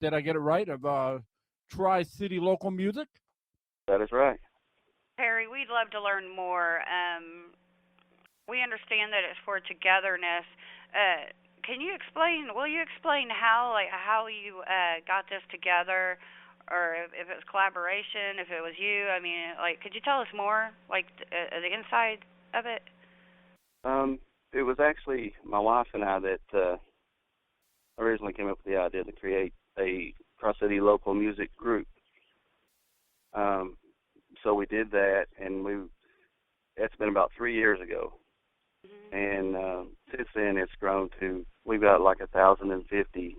Did I get it right? Of Tri-City Local Music? That is right. Perry, we'd love to learn more. We understand that it's for togetherness. Can you explain? Will you explain how you got this together, or if it was collaboration, if it was you? I mean, could you tell us more, the inside of it? It was actually my wife and I that originally came up with the idea to create a Tri-City local music group. So we did that, and it's been about 3 years ago. Mm-hmm. And since then, it's grown to, we've got like 1,050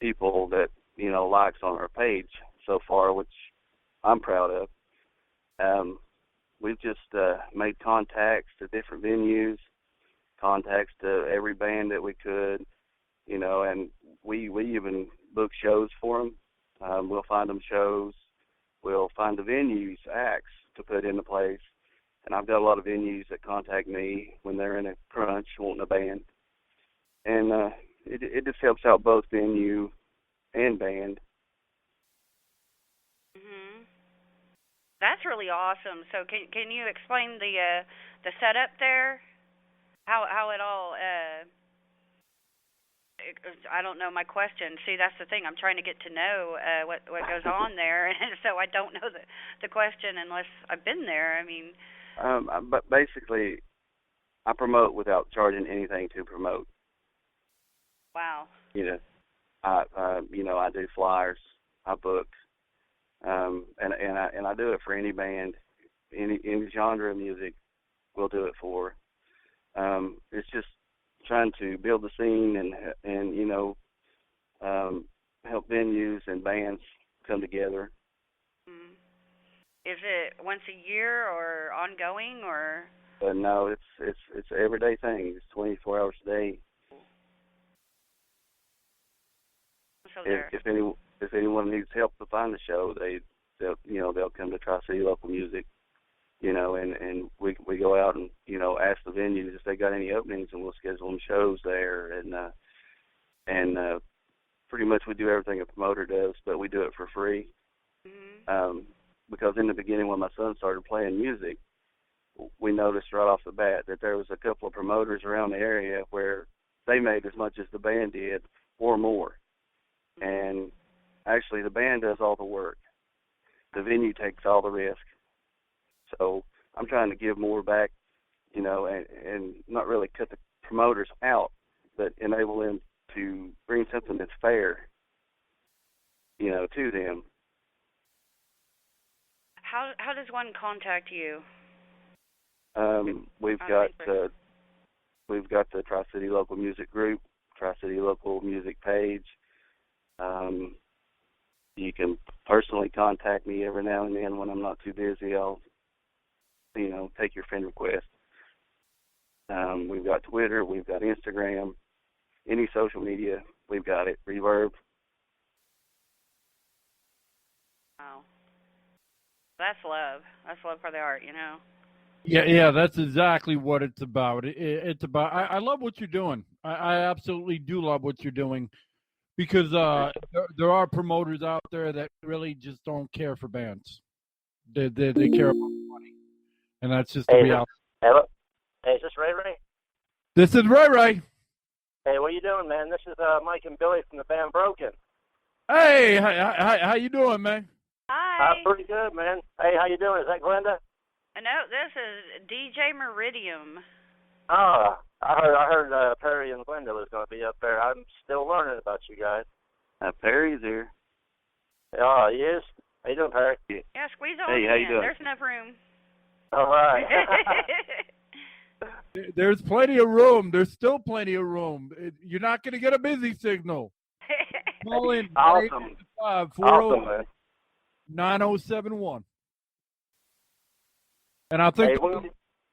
people that, likes on our page so far, which I'm proud of. We've just made contacts to different venues, contacts to every band that we could, and we even book shows for them. We'll find them shows. We'll find the venues, acts to put into place. And I've got a lot of venues that contact me when they're in a crunch wanting a band. And it just helps out both venue and band. Mhm. That's really awesome. So can you explain the setup there? How it all I don't know my question. See, that's the thing. I'm trying to get to know what goes on there, and so I don't know the question unless I've been there. I mean, But basically, I promote without charging anything to promote. wow. I do flyers, I book, and I do it for any band, any genre of music. We'll do it for. It's just trying to build the scene and help venues and bands come together. Mm. Is it once a year or ongoing or? But no, it's an everyday thing. It's 24 hours a day. So If anyone needs help to find the show, they'll come to Tri-City Local Music, and we go out and ask the venues if they got any openings, and we'll schedule them shows there, and pretty much we do everything a promoter does, but we do it for free. Mm-hmm. Because in the beginning when my son started playing music, we noticed right off the bat that there was a couple of promoters around the area where they made as much as the band did or more. And actually the band does all the work. The venue takes all the risk. So I'm trying to give more back, and not really cut the promoters out, but enable them to bring something that's fair, to them. How does one contact you? We've got the Tri-City Local Music Group, Tri-City Local Music page. You can personally contact me every now and then when I'm not too busy. I'll, take your friend request. We've got Twitter, we've got Instagram, any social media, we've got it. Reverb. Wow. That's love. That's love for the art, Yeah, that's exactly what it's about. It's about. I love what you're doing. I absolutely do love what you're doing, because there are promoters out there that really just don't care for bands. They care about money, and that's just the reality. Hello? Hey, is this Ray Ray? This is Ray Ray. Hey, what you doing, man? This is Mike and Billy from the band Broken. Hey, how you doing, man? Hi. Pretty good, man. Hey, how you doing? Is that Glenda? No, this is DJ Meridium. Oh, I heard Perry and Glenda was going to be up there. I'm still learning about you guys. Perry's here. Oh, he is? How you doing, Perry? Yeah, squeeze on Hey, how you in. doing? There's enough room. All right. There's plenty of room. There's still plenty of room. You're not going to get a busy signal. Call in. Awesome. 9071. And I think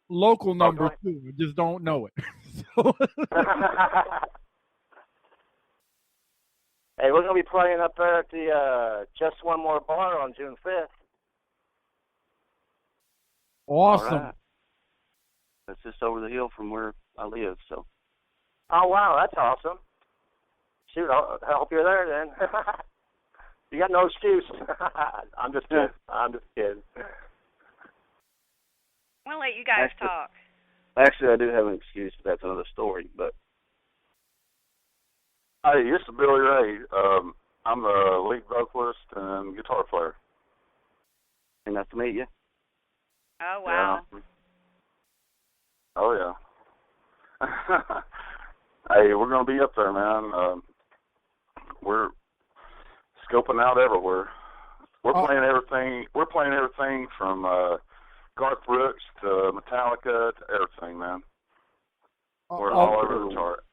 local number too. I just don't know it. Hey, we're going to be playing up there at the Just One More Bar on June 5th. Awesome. Right. That's just over the hill from where I live, so. Oh, wow, that's awesome. Shoot, I hope you're there then. You got no excuse. I'm just kidding. I'm just kidding. We'll let you guys talk. Actually, I do have an excuse, but that's another story. But Hey, this is Billy Ray. I'm the lead vocalist and guitar player. hey, nice to meet you. Oh, wow. Yeah. Oh yeah. Hey, we're gonna be up there, man. We're scoping out everywhere. We're playing everything. We're playing everything from Garth Brooks to Metallica to everything, man. We're all over the chart.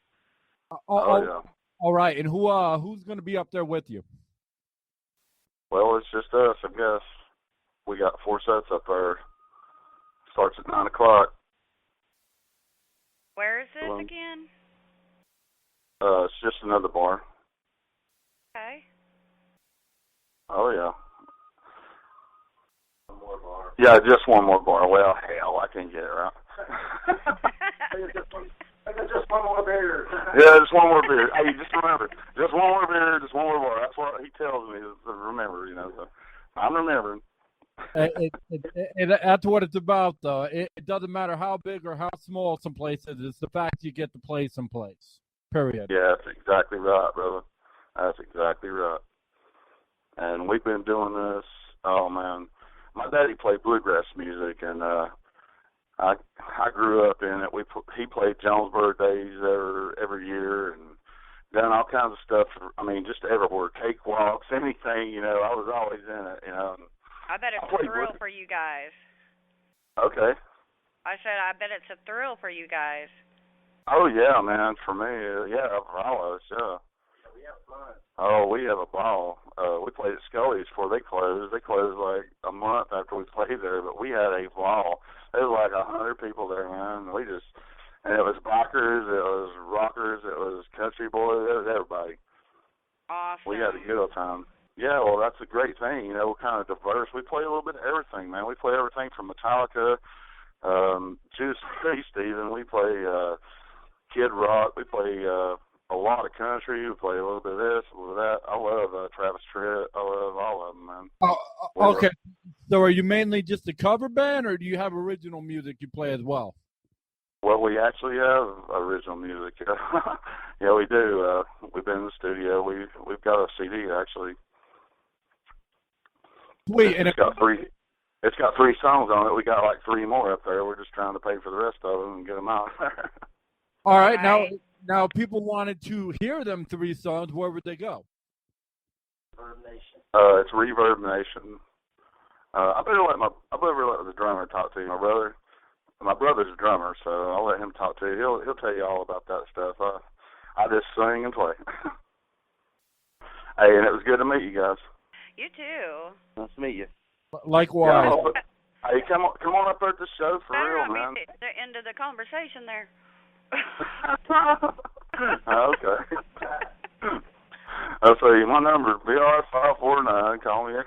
Yeah. All right, and who's going to be up there with you? Well, it's just us, I guess. We got 4 sets up there. Starts at 9 o'clock. Where is this again? It's just another bar. Okay. Oh yeah. One more bar. Yeah, just one more bar. Well, hell, I can get it right. Just one more beer. Yeah, just one more beer. Hey, just remember, just one more beer, just one more bar. That's what he tells me to remember, you know. So I'm remembering. That's what it's about, though. It doesn't matter how big or how small some place is. It's the fact you get to play someplace. Period. Yeah, that's exactly right, brother. That's exactly right. And we've been doing this. Oh man, my daddy played bluegrass music, and I grew up in it. He played Jonesboro Days every year, and done all kinds of stuff. I mean, just everywhere, cakewalks, anything. You know, I was always in it. You know. I bet it's a thrill for you guys. Okay. I said, I bet it's a thrill for you guys. Oh yeah, man. For me, yeah, for all of us, yeah. We have fun. Oh, we have a ball. We played at Scully's before they closed. They closed like a month after we played there, but we had a ball. There was like 100 people there, man. And it was bikers, it was rockers, it was country boys, it was everybody. Awesome. We had a good old time. Yeah, well, that's a great thing. You know, we're kind of diverse. We play a little bit of everything, man. We play everything from Metallica, Juice Priest, even. We play Kid Rock. We play a lot of country. We play a little bit of this, a little of that. I love Travis Tritt. I love all of them, man. Okay. So are you mainly just a cover band, or do you have original music you play as well? Well, we actually have original music. Yeah, we do. We've been in the studio. We've got a CD, actually. Sweet. It's got 3 songs on it. We got like 3 more up there. We're just trying to pay for the rest of them and get them out. All right. Now, if people wanted to hear them 3 songs, where would they go? Reverb Nation. It's Reverb Nation. I better let the drummer talk to you, my brother. My brother's a drummer, so I'll let him talk to you. He'll tell you all about that stuff. I just sing and play. Hey, and it was good to meet you guys. You too. Nice to meet you. Likewise. Yeah, hey, come on up there at the show for real, man. The end of the conversation there. Okay. I'll say my number is BR549. Call me.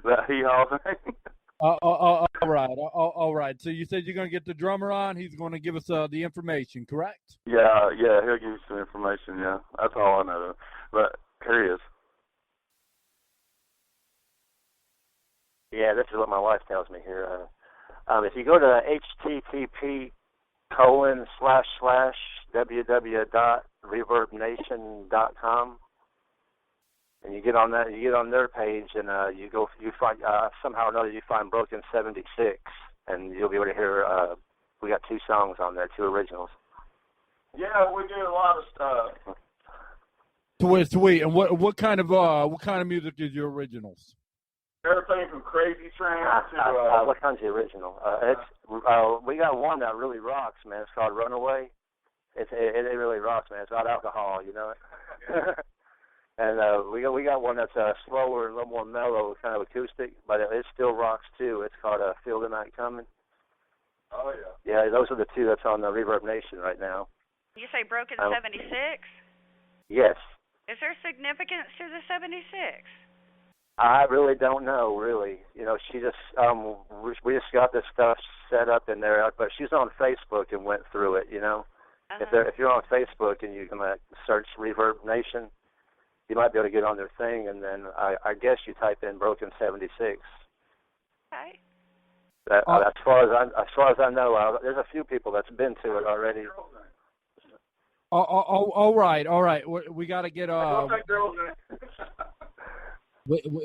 That hee-haw thing. All right. All right. So you said you're going to get the drummer on. He's going to give us the information, correct? Yeah, he'll give you some information, yeah. That's all I know. But here he is. Yeah, this is what my wife tells me here. If you go to http://www.reverbnation.com, and you get on their page, and you find somehow or another you find Broken 76, and you'll be able to hear. We got 2 songs on there, 2 originals. Yeah, we do a lot of stuff. Sweet. And what kind of music is your originals? Everything from Crazy Train to what kind of original? We got one that really rocks, man. It's called Runaway. It really rocks, man. It's about alcohol, you know. And we got one that's slower and a little more mellow, kind of acoustic, but it still rocks too. It's called Feel the Night Coming. Oh yeah. Yeah, those are the 2 that's on the Reverb Nation right now. You say Broken 76? Yes. Is there significance to the 76? I really don't know, really. You know, she just we just got this stuff set up in there, but she's on Facebook and went through it. You know, if you're on Facebook and you can search Reverb Nation, you might be able to get on their thing, and then I guess you type in Broken 76. Okay. As far as I know, there's a few people that's been to it already. All right. We got to get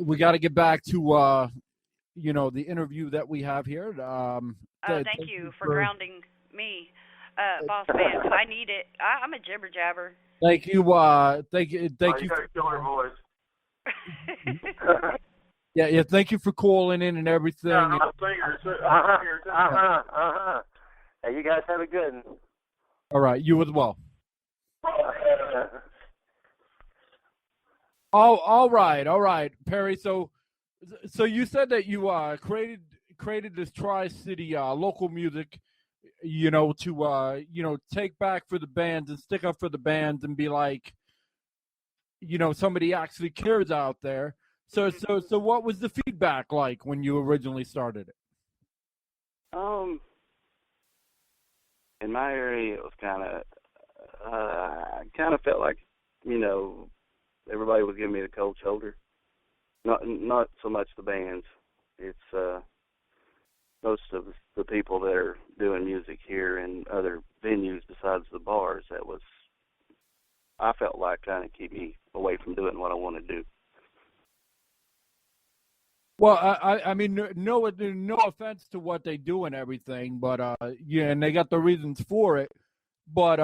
we got to get back to the interview that we have here. Thank you for grounding me, Boss Man. 'Cause I need it. I'm a jibber jabber. Thank you. Thank you. You got a killer voice. Yeah. Thank you for calling in and everything. Yeah, I'm a singer. Hey, you guys have a good one. All right, you as well. Oh, all right, Perry. So you said that you created this Tri-City local music, to take back for the bands and stick up for the bands and be like, somebody actually cares out there. So what was the feedback like when you originally started it? In my area, it was I kind of felt like, everybody was giving me the cold shoulder. Not so much the bands. It's most of the people that are doing music here and other venues besides the bars. I felt like kind of keep me away from doing what I want to do. Well, I mean, no offense to what they do and everything, but and they got the reasons for it. But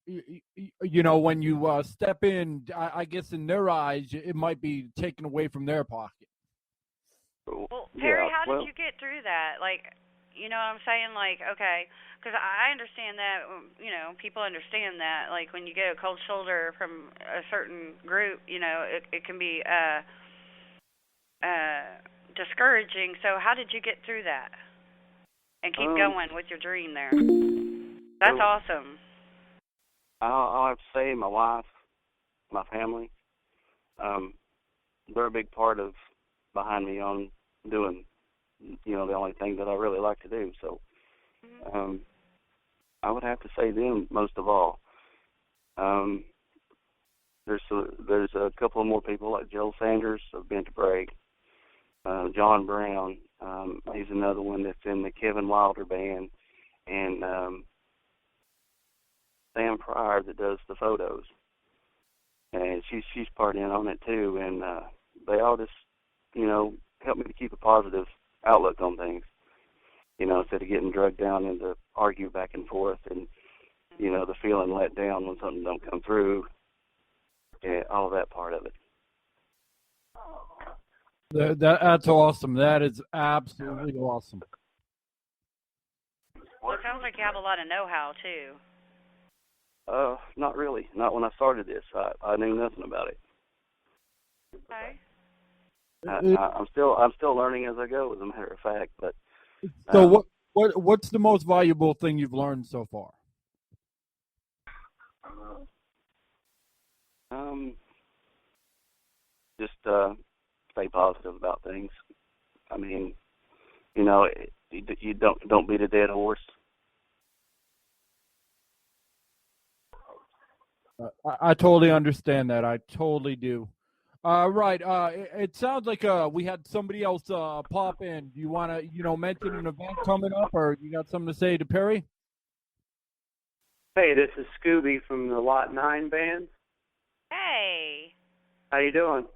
when you step in, I guess in their eyes, it might be taken away from their pocket. Well, Perry, how did you get through that? Like, you know what I'm saying? Like, okay, because I understand that, people understand that. Like, when you get a cold shoulder from a certain group, it can be discouraging. So how did you get through that and keep going with your dream there? That's awesome. I'll have to say my wife, my family, they're a big part of behind me on doing, the only thing that I really like to do. So I would have to say them most of all. There's a couple of more people like Joe Sanders of Bent to Break, John Brown. He's another one that's in the Kevin Wilder band, and Sam Pryor that does the photos, and she's part in on it too. And they all just help me to keep a positive outlook on things. Instead of getting drugged down into argue back and forth and the feeling let down when something don't come through. Yeah, all of that part of it. That's awesome. That is absolutely awesome. Well, it sounds like you have a lot of know-how too. Not really. Not when I started this. I knew nothing about it. Okay. I'm still learning as I go, as a matter of fact. But so what's the most valuable thing you've learned so far? Just stay positive about things. I mean, you don't beat a dead horse. I totally understand that. I totally do. Right. It sounds like we had somebody else pop in. Do you want to, mention an event coming up, or you got something to say to Perry? Hey, this is Scooby from the Lot 9 band. Hey. How you doing?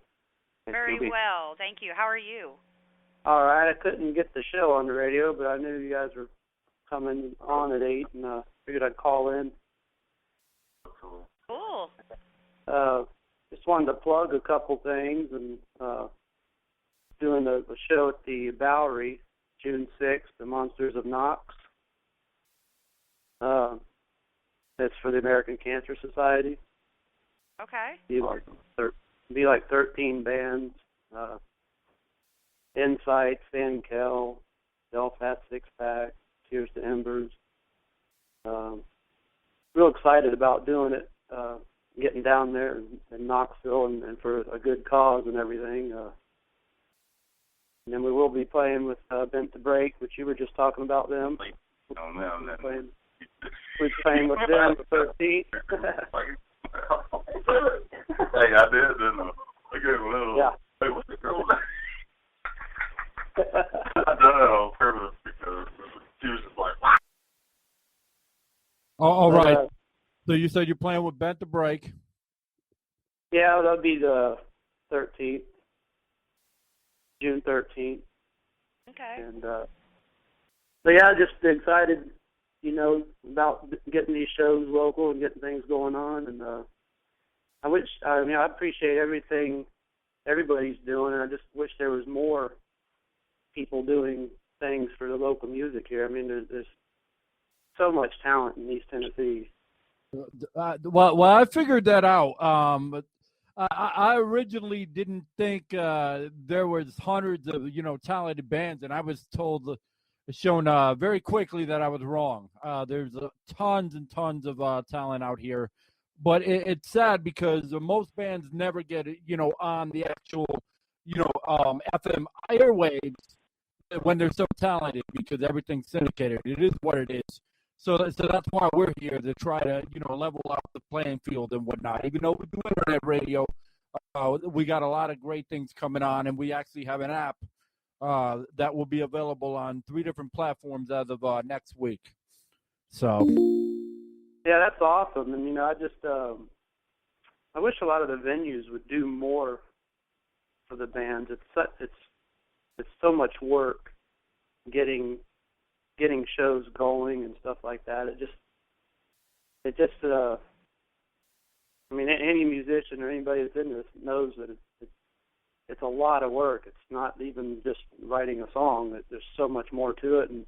Very well, thank you. How are you? All right. I couldn't get the show on the radio, but I knew you guys were coming on at 8, and figured I'd call in. Cool. Just wanted to plug a couple things, and doing a show at the Bowery, June 6th, the Monsters of Knox. That's for the American Cancer Society. Okay. Be like 13 bands. Insight, Van Kell, Belfast Six Pack, Tears to Embers. Real excited about doing it. Getting down there in Knoxville and for a good cause and everything. And then we will be playing with Bent to Break, which you were just talking about them. We're playing with them the 13th. Hey, I did, didn't I? I gave a little. Yeah. Hey, what's the girl's name? I done it on purpose because she was just like, what? Oh, all But, right. So you said you're playing with Bent to Break. yeah, that'll be the 13th, June 13th. Okay. And so yeah, just excited, you know, about getting these shows local and getting things going on. And I appreciate everything everybody's doing, and I just wish there was more people doing things for the local music here. I mean, there's so much talent in East Tennessee. Well, I figured that out. But I originally didn't think there was hundreds of talented bands, and I was shown very quickly that I was wrong. There's tons and tons of talent out here, but it's sad because most bands never get on the actual FM airwaves when they're so talented because everything's syndicated. It is what it is. So that's why we're here to try to level out the playing field and whatnot. Even though we do internet radio, we got a lot of great things coming on, and we actually have an app that will be available on 3 different platforms as of next week. So yeah, that's awesome. And I just I wish a lot of the venues would do more for the bands. It's so much work getting shows going and stuff like that. I mean, any musician or anybody that's in this knows that it's a lot of work. It's not even just writing a song. There's so much more to it. And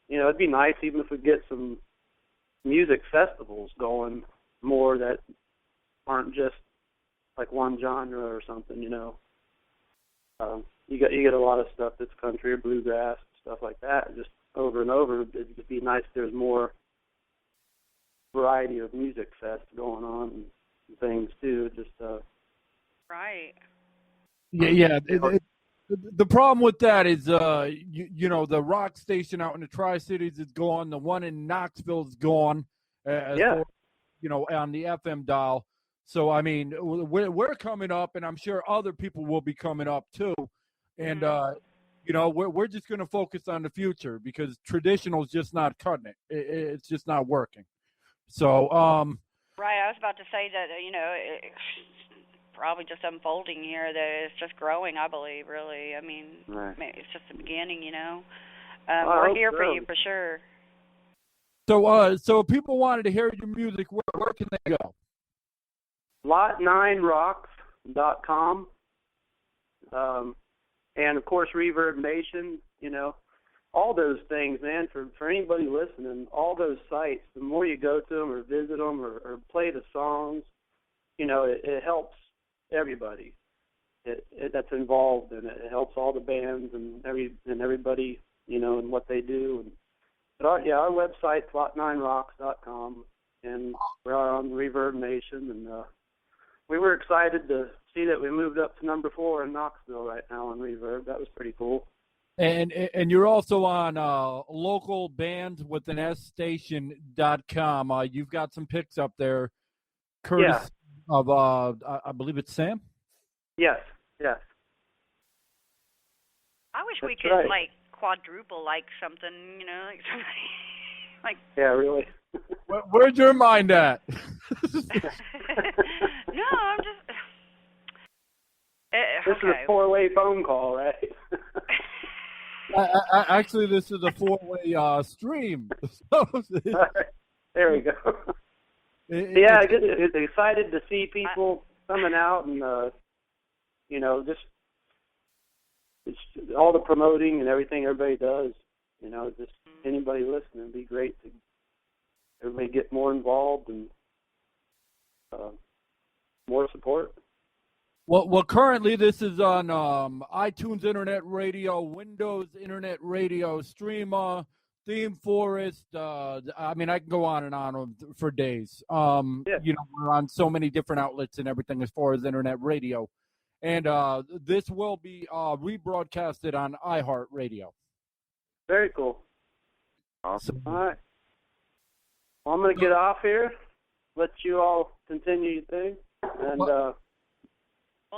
it'd be nice even if we get some music festivals going more that aren't just like one genre or something. You get a lot of stuff that's country or bluegrass, stuff like that, just over and over. It'd be nice if there's more variety of music fest going on and things too. Just Right. yeah. The problem with that is, the rock station out in the Tri-Cities is gone. The one in Knoxville is gone. Yeah. On the FM dial. So I mean, we're coming up, and I'm sure other people will be coming up too. And we're just going to focus on the future because traditional is just not cutting it. It's just not working. So right. I was about to say that it's probably just unfolding here. That it's just growing. I believe, really. I mean, right. It's just the beginning. Well, we're here for so. you for sure. So if people wanted to hear your music, where can they go? Lot9rocks.com. And of course, Reverb Nation. All those things, man. For anybody listening, all those sites. The more you go to them or visit them or play the songs, it helps everybody. That's involved in it. It helps all the bands and everybody, and what they do. But our website's lot9rocks.com, and we're on Reverb Nation, and we were excited to see that we moved up to number 4 in Knoxville right now on Reverb. That was pretty cool. And you're also on localbandswithanstation.com. You've got some picks up there, courtesy of I believe it's Sam. Yes. I wish we That's could right. quadruple something, like somebody like. Yeah, really. Where's your mind at? No, I'm just. This is a 4-way phone call, right? Actually, this is a 4-way stream. There we go. It's excited to see people coming out and just it's all the promoting and everything everybody does. Just anybody listening, it'd be great to everybody get more involved and more support. Well, currently this is on iTunes Internet Radio, Windows Internet Radio, Streama, Theme Forest. I mean, I can go on and on for days. We're on so many different outlets and everything as far as Internet Radio. And this will be rebroadcasted on iHeartRadio. Very cool. Awesome. All right. Well, I'm going to get off here. let you all continue your thing. And well,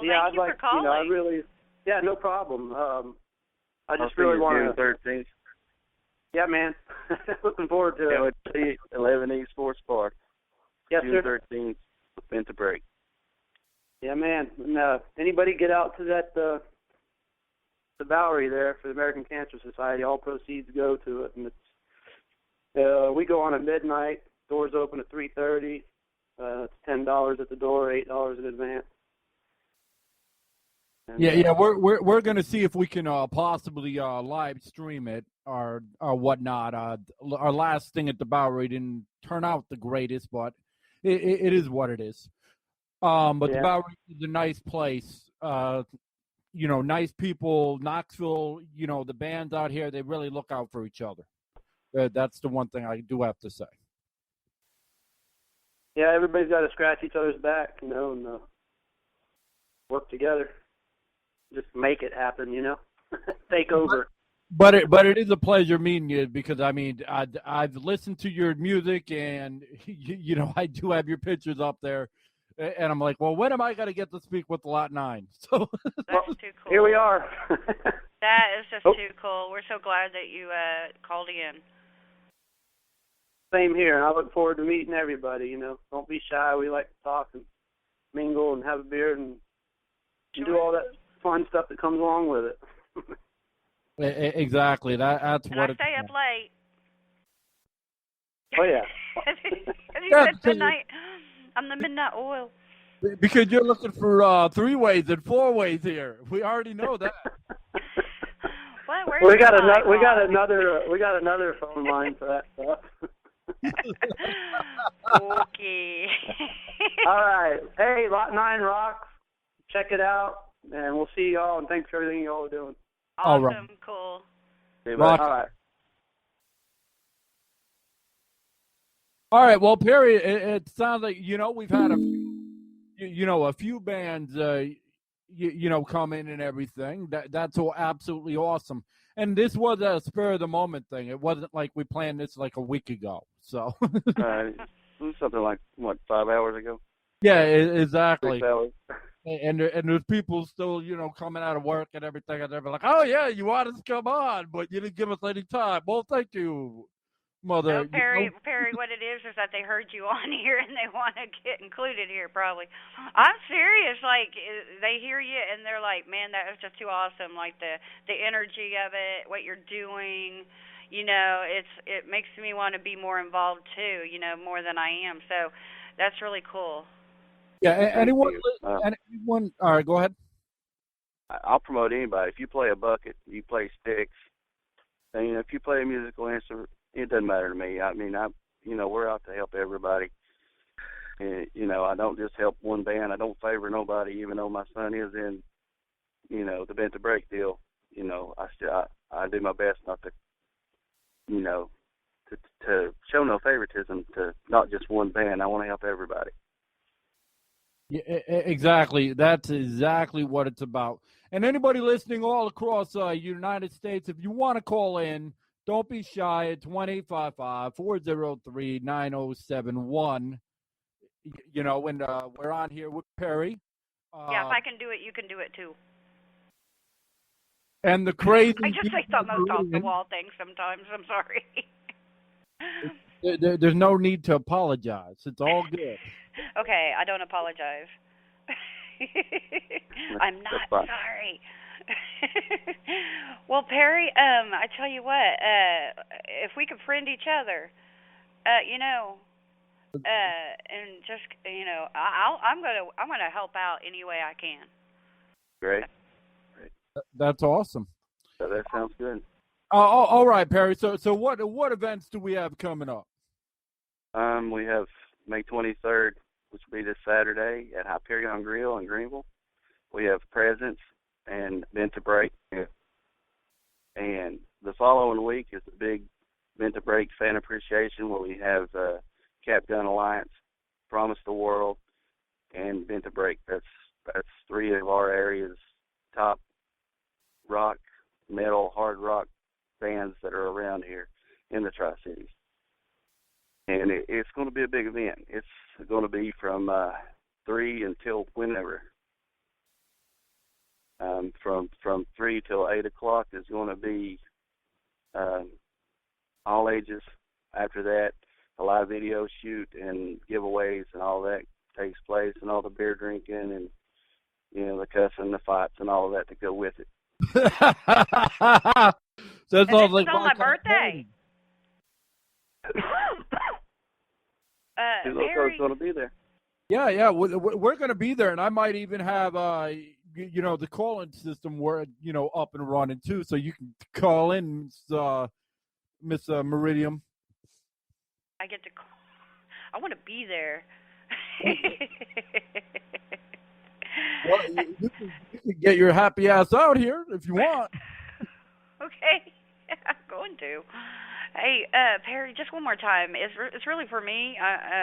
yeah, thank you for calling. I really, yeah, no problem. I just I'll really see you want June to. 13th. Yeah, man. Looking forward to it. Can't wait to see 11E Sports Park. Yes, June sir. 13th, Bent to Break. Yeah, man. And, anybody get out to that the Bowery there for the American Cancer Society? All proceeds go to it, and it's we go on at midnight. Doors open at 3:30. It's $10 at the door, $8 in advance. And, Yeah. We're gonna see if we can possibly live stream it or whatnot. Our last thing at the Bowery didn't turn out the greatest, but it is what it is. But yeah. the Bowery is a nice place. Nice people. Knoxville. The bands out here, they really look out for each other. That's the one thing I do have to say. Yeah, everybody's got to scratch each other's back, and work together. Just make it happen, Take over. But it is a pleasure meeting you because I've listened to your music and I do have your pictures up there, and I'm like, well, when am I gonna get to speak with Lot 9? So That's too cool. Here we are. That is just too cool. We're so glad that you called in. Same here, and I look forward to meeting everybody. Don't be shy. We like to talk and mingle and have a beer and do all that fun stuff that comes along with it. Exactly. That's And what. I stay up late. Oh yeah. Have you said midnight? I'm the midnight oil. Because you're looking for 3-ways and 4-ways here. We already know that. What? We got another phone line for that stuff. Okay. All right. Hey, Lot 9 rocks. Check it out, and we'll see y'all. And thanks for everything y'all are doing. Awesome. All right. Cool. Rock. All right. Well, Perry, it sounds like we've had a few bands come in and everything. That's all absolutely awesome. And this was a spur of the moment thing. It wasn't like we planned this like a week ago. So It was something like 5 hours ago. Yeah, exactly. 6 hours. And there's people still, coming out of work and everything, and they're like, "Oh yeah, you want us to come on, but you didn't give us any time." Well, thank you, mother. No, Perry, what it is that they heard you on here and they want to get included here. Probably. I'm serious. Like they hear you and they're like, "Man, that was just too awesome!" Like the energy of it, what you're doing. It makes me want to be more involved too. More than I am. So that's really cool. Yeah. Anyone? All right, go ahead. I'll promote anybody. If you play a bucket, you play sticks, and if you play a musical instrument, it doesn't matter to me. We're out to help everybody. And, I don't just help one band. I don't favor nobody, even though my son is in, the Bent to Break deal. I do my best not to, to show no favoritism to not just one band. I want to help everybody. Yeah, exactly. That's exactly what it's about. And anybody listening all across United States, if you want to call in, don't be shy at 1-855-403-9071. When we're on here with Perry. Yeah, if I can do it, you can do it too. And the crazy. I just say the most off the wall things sometimes. I'm sorry. There's no need to apologize. It's all good. Okay, I don't apologize. I'm not sorry. Well, Perry, I tell you what, if we could friend each other, and just I'm gonna help out any way I can. Great. That's awesome. So that sounds good. All right, Perry. So what events do we have coming up? We have May 23rd, which will be this Saturday at Hyperion Grill in Greenville. We have Prezzence and Bent to Break. And the following week is the big Bent to Break fan appreciation where we have Cap Gun Alliance, Promise the World, and Bent to Break. That's three of our area's top rock, metal, hard rock bands that are around here in the Tri-Cities. and it's going to be a big event. It's going to be from 3 until whenever. From 3 till 8 o'clock is going to be all ages. After that, a live video shoot and giveaways and all that takes place, and all the beer drinking and the cussing, the fights, and all of that to go with it. That And sounds this like is on my kind of birthday. Who knows who's going to be there? Yeah, we're going to be there, and I might even have the call-in system up and running too, so you can call in, Miss Meridian. I get to call. I want to be there. Well, you can get your happy ass out here if you want. Okay, I'm going to. Hey, Perry, just one more time. It's really for me,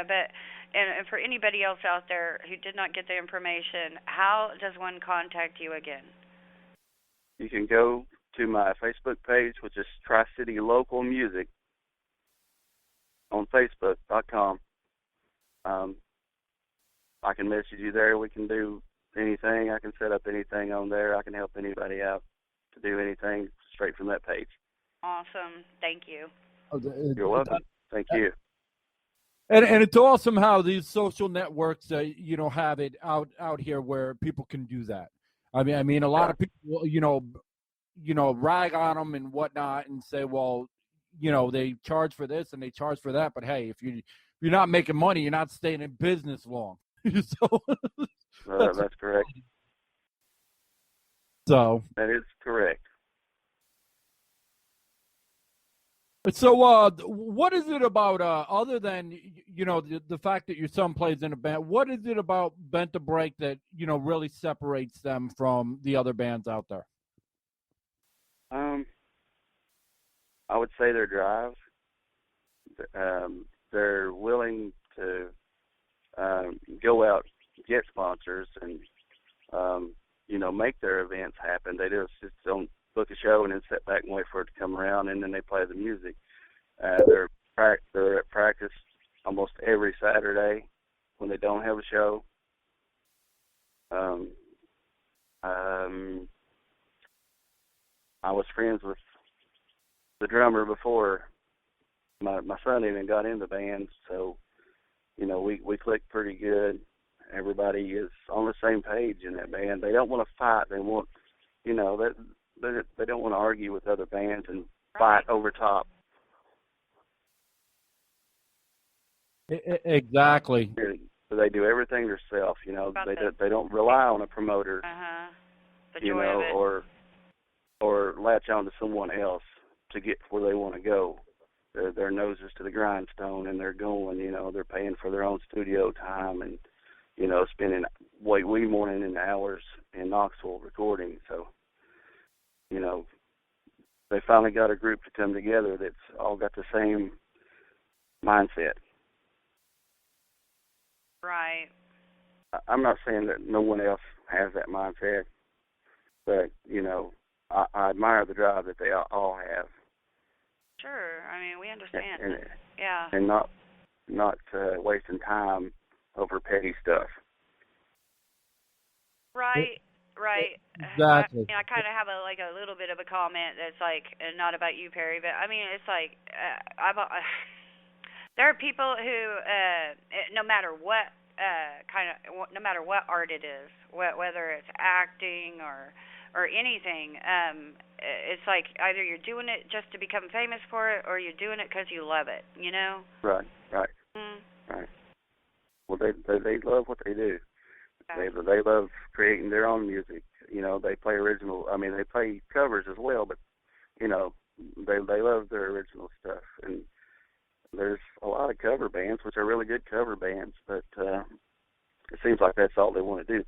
but and for anybody else out there who did not get the information. How does one contact you again? You can go to my Facebook page, which is Tricity Local Music on Facebook.com. I can message you there. We can do anything. I can set up anything on there. I can help anybody out to do anything straight from that page. Awesome. Thank you. You're welcome. Thank you. And it's awesome how these social networks, have it out here where people can do that. I mean, a lot of people, rag on them and whatnot, and say, well, they charge for this and they charge for that. But hey, if you're not making money, you're not staying in business long. So that's correct. So that is correct. So, what is it about, other than, the fact that your son plays in a band, what is it about Bent to Break that, really separates them from the other bands out there? I would say their drive. They're willing to go out, get sponsors, and, make their events happen. They just don't book a show and then sit back and wait for it to come around, and then they play the music. They're at practice almost every Saturday when they don't have a show. I was friends with the drummer before my son even got in the band, so we clicked pretty good. Everybody is on the same page in that band. They don't want to fight. They want, they don't want to argue with other bands and fight over top. Exactly. They do everything themselves. They don't rely on a promoter. The joy of it. or latch on to someone else to get where they want to go. Their noses to the grindstone, and they're going. They're paying for their own studio time, and spending way more than hours in Knoxville recording. So, they finally got a group to come together that's all got the same mindset. Right. I'm not saying that no one else has that mindset, but, I admire the drive that they all have. Sure. I mean, we understand. And, and not wasting time over petty stuff. Right. Exactly. I kind of have a little bit of a comment that's not about you, Perry, but I mean it's there are people who no matter what no matter what art it is, whether it's acting or anything, it's either you're doing it just to become famous for it or you're doing it because you love it. Right. Mm. Right. Well, they love what they do. They love creating their own music. They play original. I mean, they play covers as well, but they love their original stuff. And there's a lot of cover bands, which are really good cover bands, but it seems like that's all they want to do.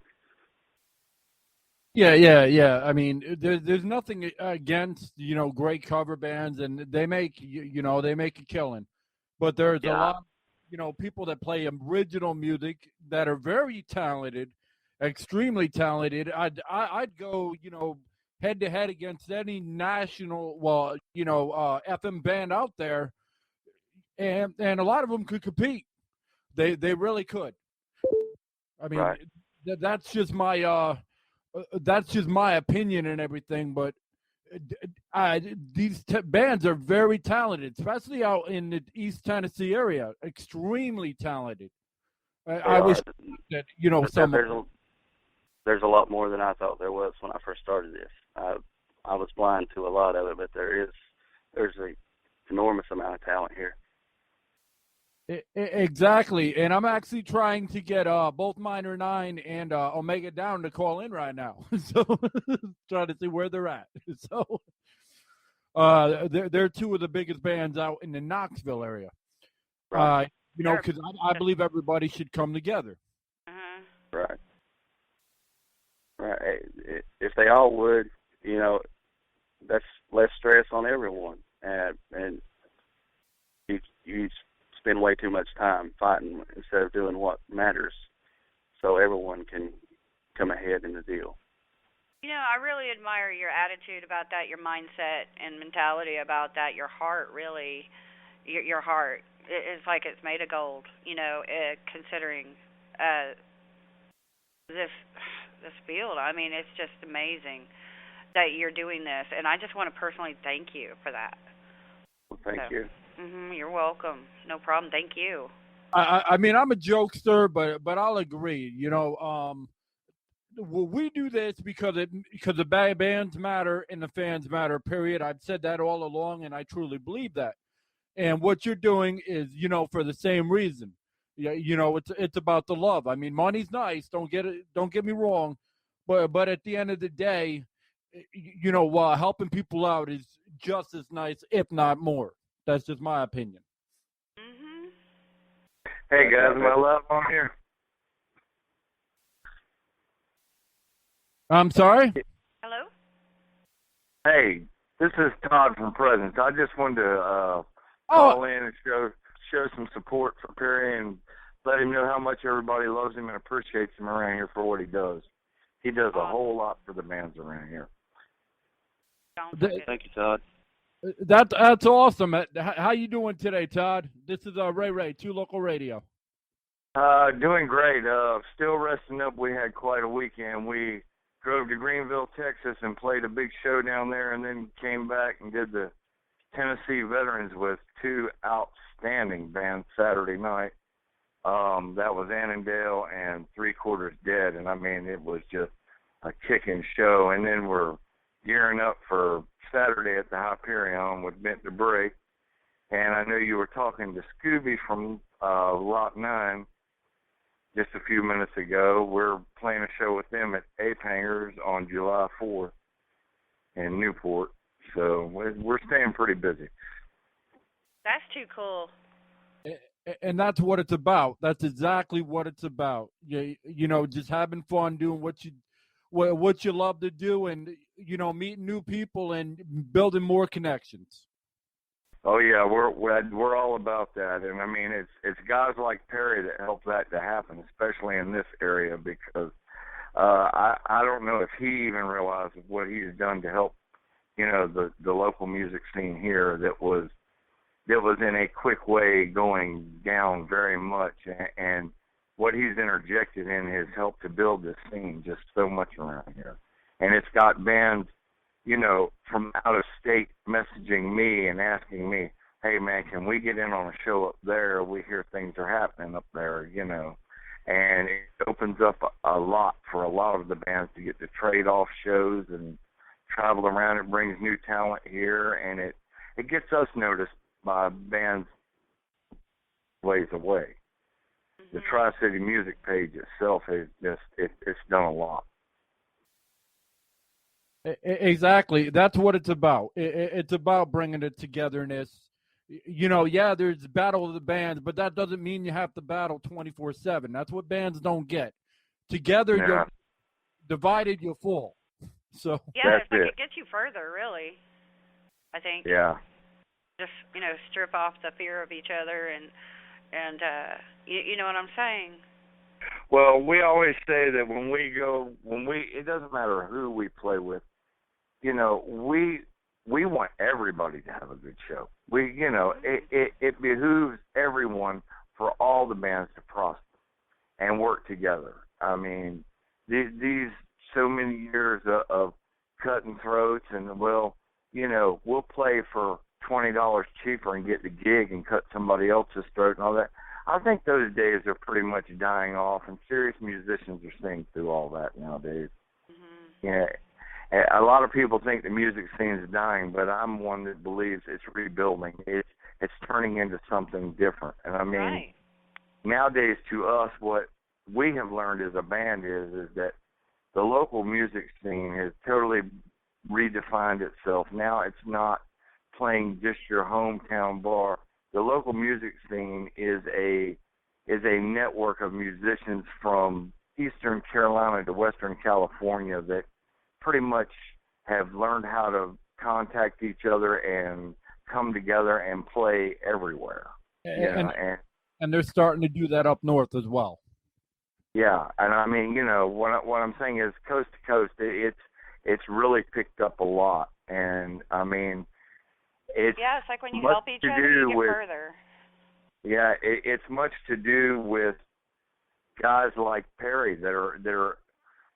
Yeah. I mean, there's nothing against great cover bands, and they make they make a killing, but there's a lot. People that play original music that are very talented, extremely talented. I'd go, head to head against any national, FM band out there, and a lot of them could compete. They really could. I mean, Right. That's just my opinion and everything. But these bands are very talented, especially out in the East Tennessee area. Extremely talented. I wish that some. There's a lot more than I thought there was when I first started this. I was blind to a lot of it, but there's a enormous amount of talent here. Exactly, and I'm actually trying to get both Minor 9 and Omega Down to call in right now, so trying to see where they're at. So they're two of the biggest bands out in the Knoxville area. Right. Because I believe everybody should come together. Right. Right. If they all would, that's less stress on everyone, and you spend way too much time fighting instead of doing what matters, so everyone can come ahead in the deal. I really admire your attitude about that, your mindset and mentality about that, your heart, really, your heart. It's like it's made of gold, considering this field. I mean, it's just amazing that you're doing this, and I just want to personally thank you for that. Well, thank you. You're welcome. No problem. Thank you. I mean, I'm a jokester, but I'll agree. We do this because the bands matter and the fans matter. Period. I've said that all along, and I truly believe that. And what you're doing is, for the same reason. Yeah, it's about the love. I mean, money's nice. Don't get me wrong, but at the end of the day, helping people out is just as nice, if not more. That's just my opinion. Hey guys, am I live on here? I'm sorry? Hello? Hey, this is Todd from Prezzence. I just wanted to call in and show some support for Perry and let him know how much everybody loves him and appreciates him around here for what he does. He does a whole lot for the bands around here. Thank you, Todd. That's awesome. How you doing today, Todd? This is Ray, 2 Local Radio. Doing great. Still resting up. We had quite a weekend. We drove to Greenville, Texas, and played a big show down there, and then came back and did the Tennessee Veterans with 2 outstanding bands Saturday night. That was Annandale and 3/4 Dead, and I mean, it was just a kicking show. And then we're gearing up for Saturday at the Hyperion with Bent to Break. And I know you were talking to Scooby from Lot 9 just a few minutes ago. We're playing a show with them at Ape Hangers on July 4th in Newport. So we're staying pretty busy. That's too cool. And that's what it's about. That's exactly what it's about. Just having fun, doing what you love to do, and meeting new people and building more connections. Oh yeah, we're all about that, and I mean it's guys like Perry that help that to happen, especially in this area, because I don't know if he even realizes what he's done to help the local music scene here that was in a quick way going down very much, and what he's interjected in has helped to build this scene just so much around here. And it's got bands, from out of state messaging me and asking me, hey man, can we get in on a show up there? We hear things are happening up there, and it opens up a lot for a lot of the bands to get to trade off shows and travel around. It brings new talent here, and it gets us noticed by bands ways away. The Tri-City music page itself is it's done a lot. Exactly. That's what it's about. It's about bringing the togetherness. There's battle of the bands, but that doesn't mean you have to battle 24/7. That's what bands don't get. Together, you're divided, you're full. So yeah, it gets you further, really. I think. Yeah. Just strip off the fear of each other, and you know what I'm saying. Well, we always say that it doesn't matter who we play with. We we want everybody to have a good show. It behooves everyone for all the bands to prosper and work together. I mean, these so many years of cutting throats and we'll play for $20 cheaper and get the gig and cut somebody else's throat and all that. I think those days are pretty much dying off, and serious musicians are seeing through all that nowadays. Mm-hmm. Yeah. A lot of people think the music scene is dying, but I'm one that believes it's rebuilding. It's turning into something different. And I mean, right. Nowadays to us, what we have learned as a band is that the local music scene has totally redefined itself. Now it's not playing just your hometown bar. The local music scene is a network of musicians from Eastern Carolina to Western California that pretty much have learned how to contact each other and come together and play everywhere. And they're starting to do that up north as well. Yeah, and I mean, what I'm saying is coast to coast, it's really picked up a lot, and I mean, it's like when you help each other, you get further. Yeah, it's much to do with guys like Perry that are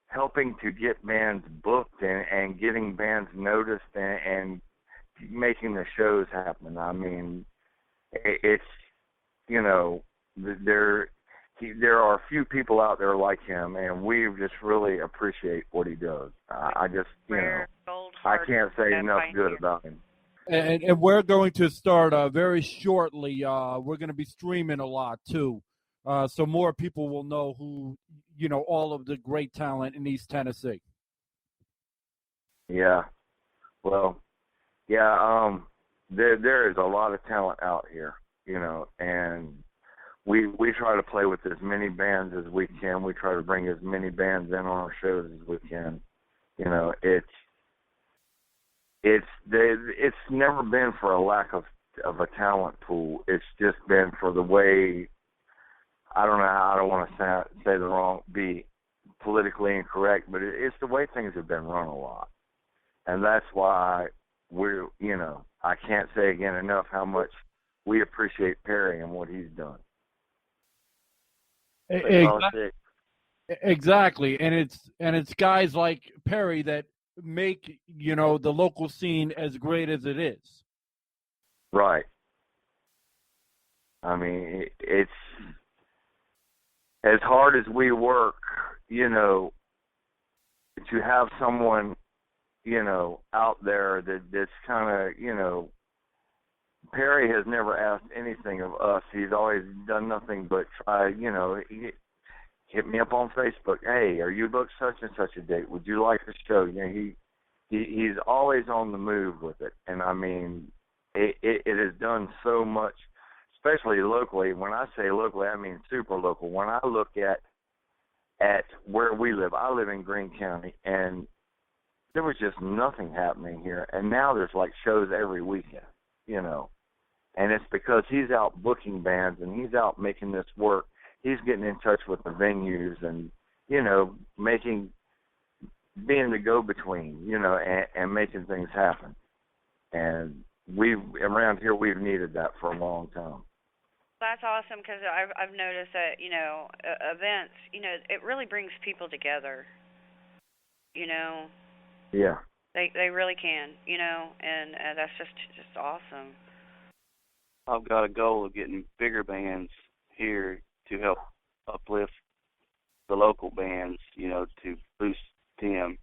helping to get bands booked and getting bands noticed and making the shows happen. I mean, it's there are a few people out there like him, and we just really appreciate what he does. I just I can't say enough good about him. And we're going to start very shortly. We're going to be streaming a lot too, so more people will know who all of the great talent in East Tennessee. Yeah, well, yeah. There is a lot of talent out here, and we try to play with as many bands as we can. We try to bring as many bands in on our shows as we can. It's never been for a lack of a talent pool. It's just been for the way, I don't want to be politically incorrect, but it's the way things have been run a lot. And that's why I can't say again enough how much we appreciate Perry and what he's done. Exactly. And it's guys like Perry that make the local scene as great as it is. Right. I mean, it's as hard as we work, to have someone out there that's kind of Perry has never asked anything of us. He's always done nothing but try, hit me up on Facebook. Hey, are you booked such and such a date? Would you like the show? He's always on the move with it. And I mean, it has done so much, especially locally. When I say locally, I mean super local. When I look at where we live, I live in Greene County, and there was just nothing happening here. And now there's like shows every weekend, And it's because he's out booking bands and he's out making this work. He's getting in touch with the venues and, being the go-between, and making things happen. And around here, we've needed that for a long time. That's awesome because I've noticed that, events, it really brings people together, Yeah. They really can, and that's just awesome. I've got a goal of getting bigger bands here to help uplift the local bands, to boost them,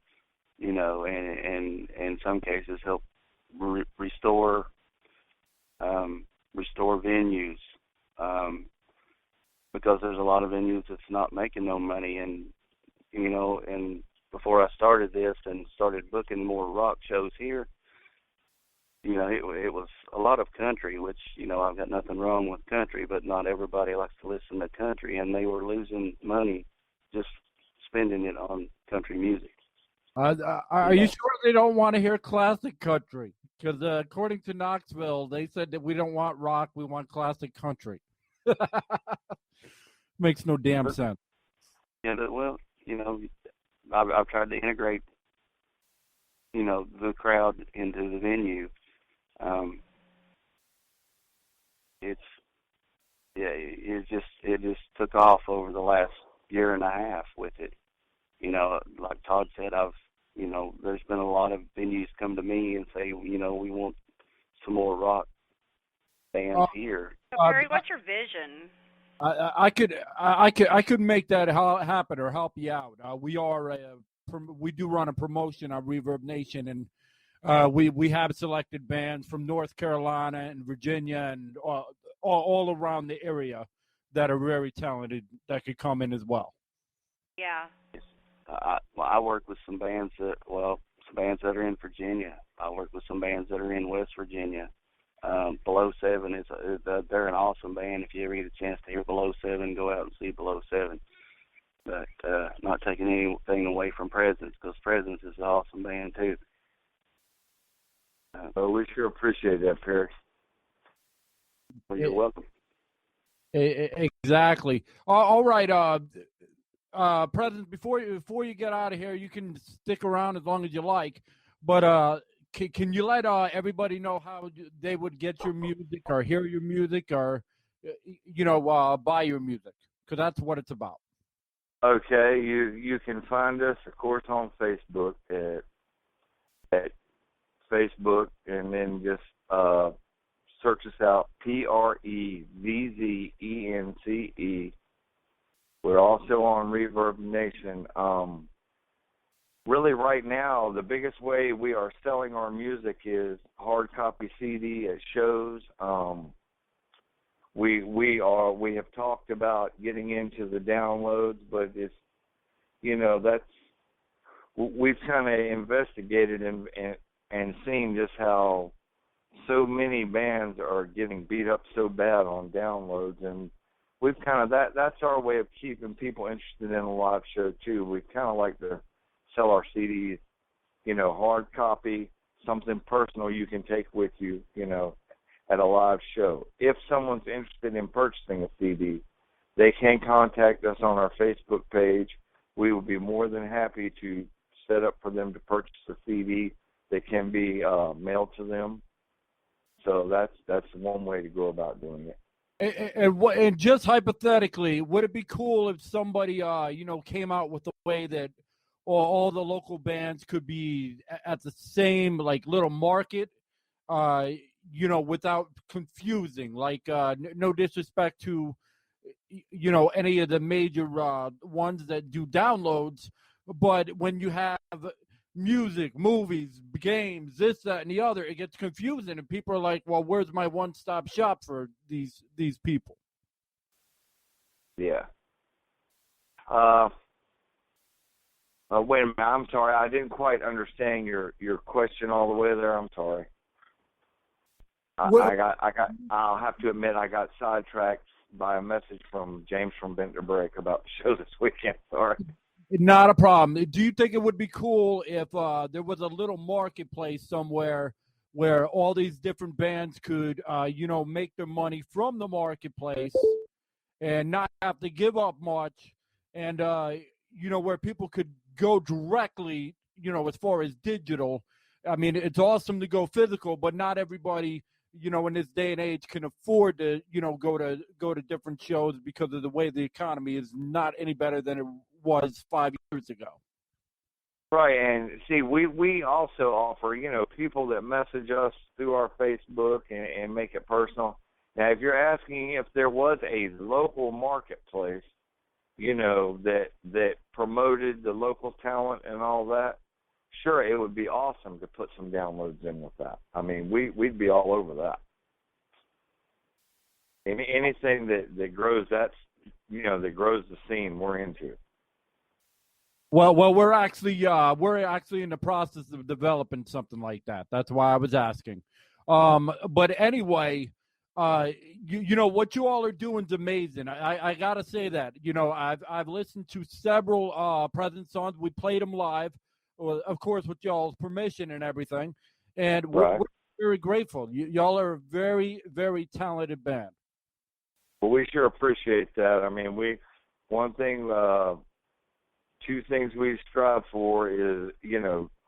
and in some cases help restore venues, because there's a lot of venues that's not making no money, and before I started this and started booking more rock shows here, it was a lot of country, which, I've got nothing wrong with country, but not everybody likes to listen to country, and they were losing money just spending it on country music. Are you sure they don't want to hear classic country? Because according to Knoxville, they said that we don't want rock, we want classic country. Makes no damn sense. Yeah, well, I've tried to integrate the crowd into the venue. It's it just took off over the last year and a half with it. Like Todd said, there's been a lot of venues come to me and say, we want some more rock bands here. So Perry, what's your vision? I could make that happen or help you out. We do run a promotion on Reverb Nation, and we have selected bands from North Carolina and Virginia and all around the area that are very talented that could come in as well. Yeah. I work with some bands that are in Virginia. I work with some bands that are in West Virginia. Below Seven they're an awesome band. If you ever get a chance to hear Below Seven, go out and see Below Seven. But not taking anything away from Prezzence, because Prezzence is an awesome band too. Well, we sure appreciate that, Perry. Well, you're welcome. Exactly. All right. President, before you get out of here, you can stick around as long as you like. But can you let everybody know how they would get your music or hear your music or buy your music? Because that's what it's about. Okay, you can find us, of course, on Facebook at Facebook, and then just search us out, Prezzence. We're also on Reverb Nation. Really, right now, the biggest way we are selling our music is hard copy CD at shows. We have talked about getting into the downloads, but it's we've kind of investigated and seen just how so many bands are getting beat up so bad on downloads, and we've kind of that's our way of keeping people interested in a live show too. We kind of like to sell our CDs, hard copy, something personal you can take with you, at a live show. If someone's interested in purchasing a CD, they can contact us on our Facebook page. We will be more than happy to set up for them to purchase a CD that can be mailed to them. So that's one way to go about doing it. And just hypothetically, would it be cool if somebody came out with a way that all the local bands could be at the same little market, without confusing? No disrespect to any of the major ones that do downloads, but when you have music, movies, games, this, that, and the other, it gets confusing, and people are like, well, where's my one-stop shop for these people? Yeah. Wait a minute, I'm sorry, I didn't quite understand your question all the way there. I'm sorry. I'll have to admit I got sidetracked by a message from James from Bent to Break about the show this weekend. Sorry. Not a problem. Do you think it would be cool if there was a little marketplace somewhere where all these different bands could, make their money from the marketplace and not have to give up much, and where people could go directly, as far as digital? I mean, it's awesome to go physical, but not everybody, in this day and age can afford to, go to different shows because of the way the economy is not any better than it was 5 years ago. Right, and see, we also offer, people that message us through our Facebook and make it personal. Now, if you're asking if there was a local marketplace, that promoted the local talent and all that, sure, it would be awesome to put some downloads in with that. I mean, we'd be all over that. Anything that grows that grows the scene, we're into. Well, we're actually in the process of developing something like that. That's why I was asking. But anyway, what you all are doing is amazing. I gotta say that. I've listened to several Prezzence songs. We played them live, of course, with y'all's permission and everything. And we're very grateful. Y'all are a very, very talented band. Well, we sure appreciate that. I mean, one thing two things we strive for is,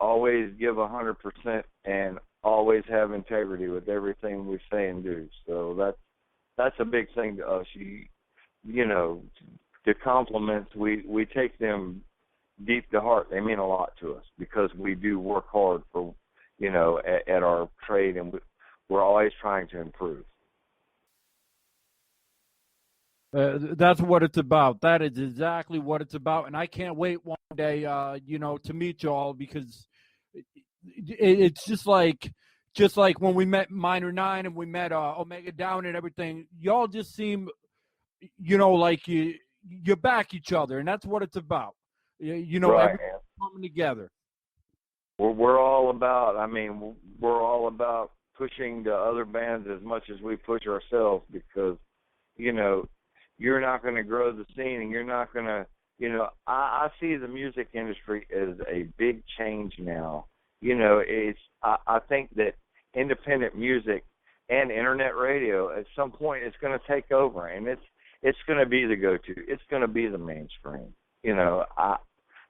always give 100% and always have integrity with everything we say and do. So that's a big thing to us. The compliments, we take them deep to heart. They mean a lot to us because we do work hard for, at our trade, and we're always trying to improve. That's what it's about. That is exactly what it's about. And I can't wait one day, to meet you all, because it's just like when we met Minor 9 and we met Omega Down and everything. Y'all just seem, like you back each other, and that's what it's about. Right. Everyone coming together. We're all about. We're all about pushing the other bands as much as we push ourselves, because, you're not going to grow the scene, and you're not going to. I see the music industry as a big change now. I think that independent music and internet radio at some point is going to take over, and it's going to be the go-to. It's going to be the mainstream.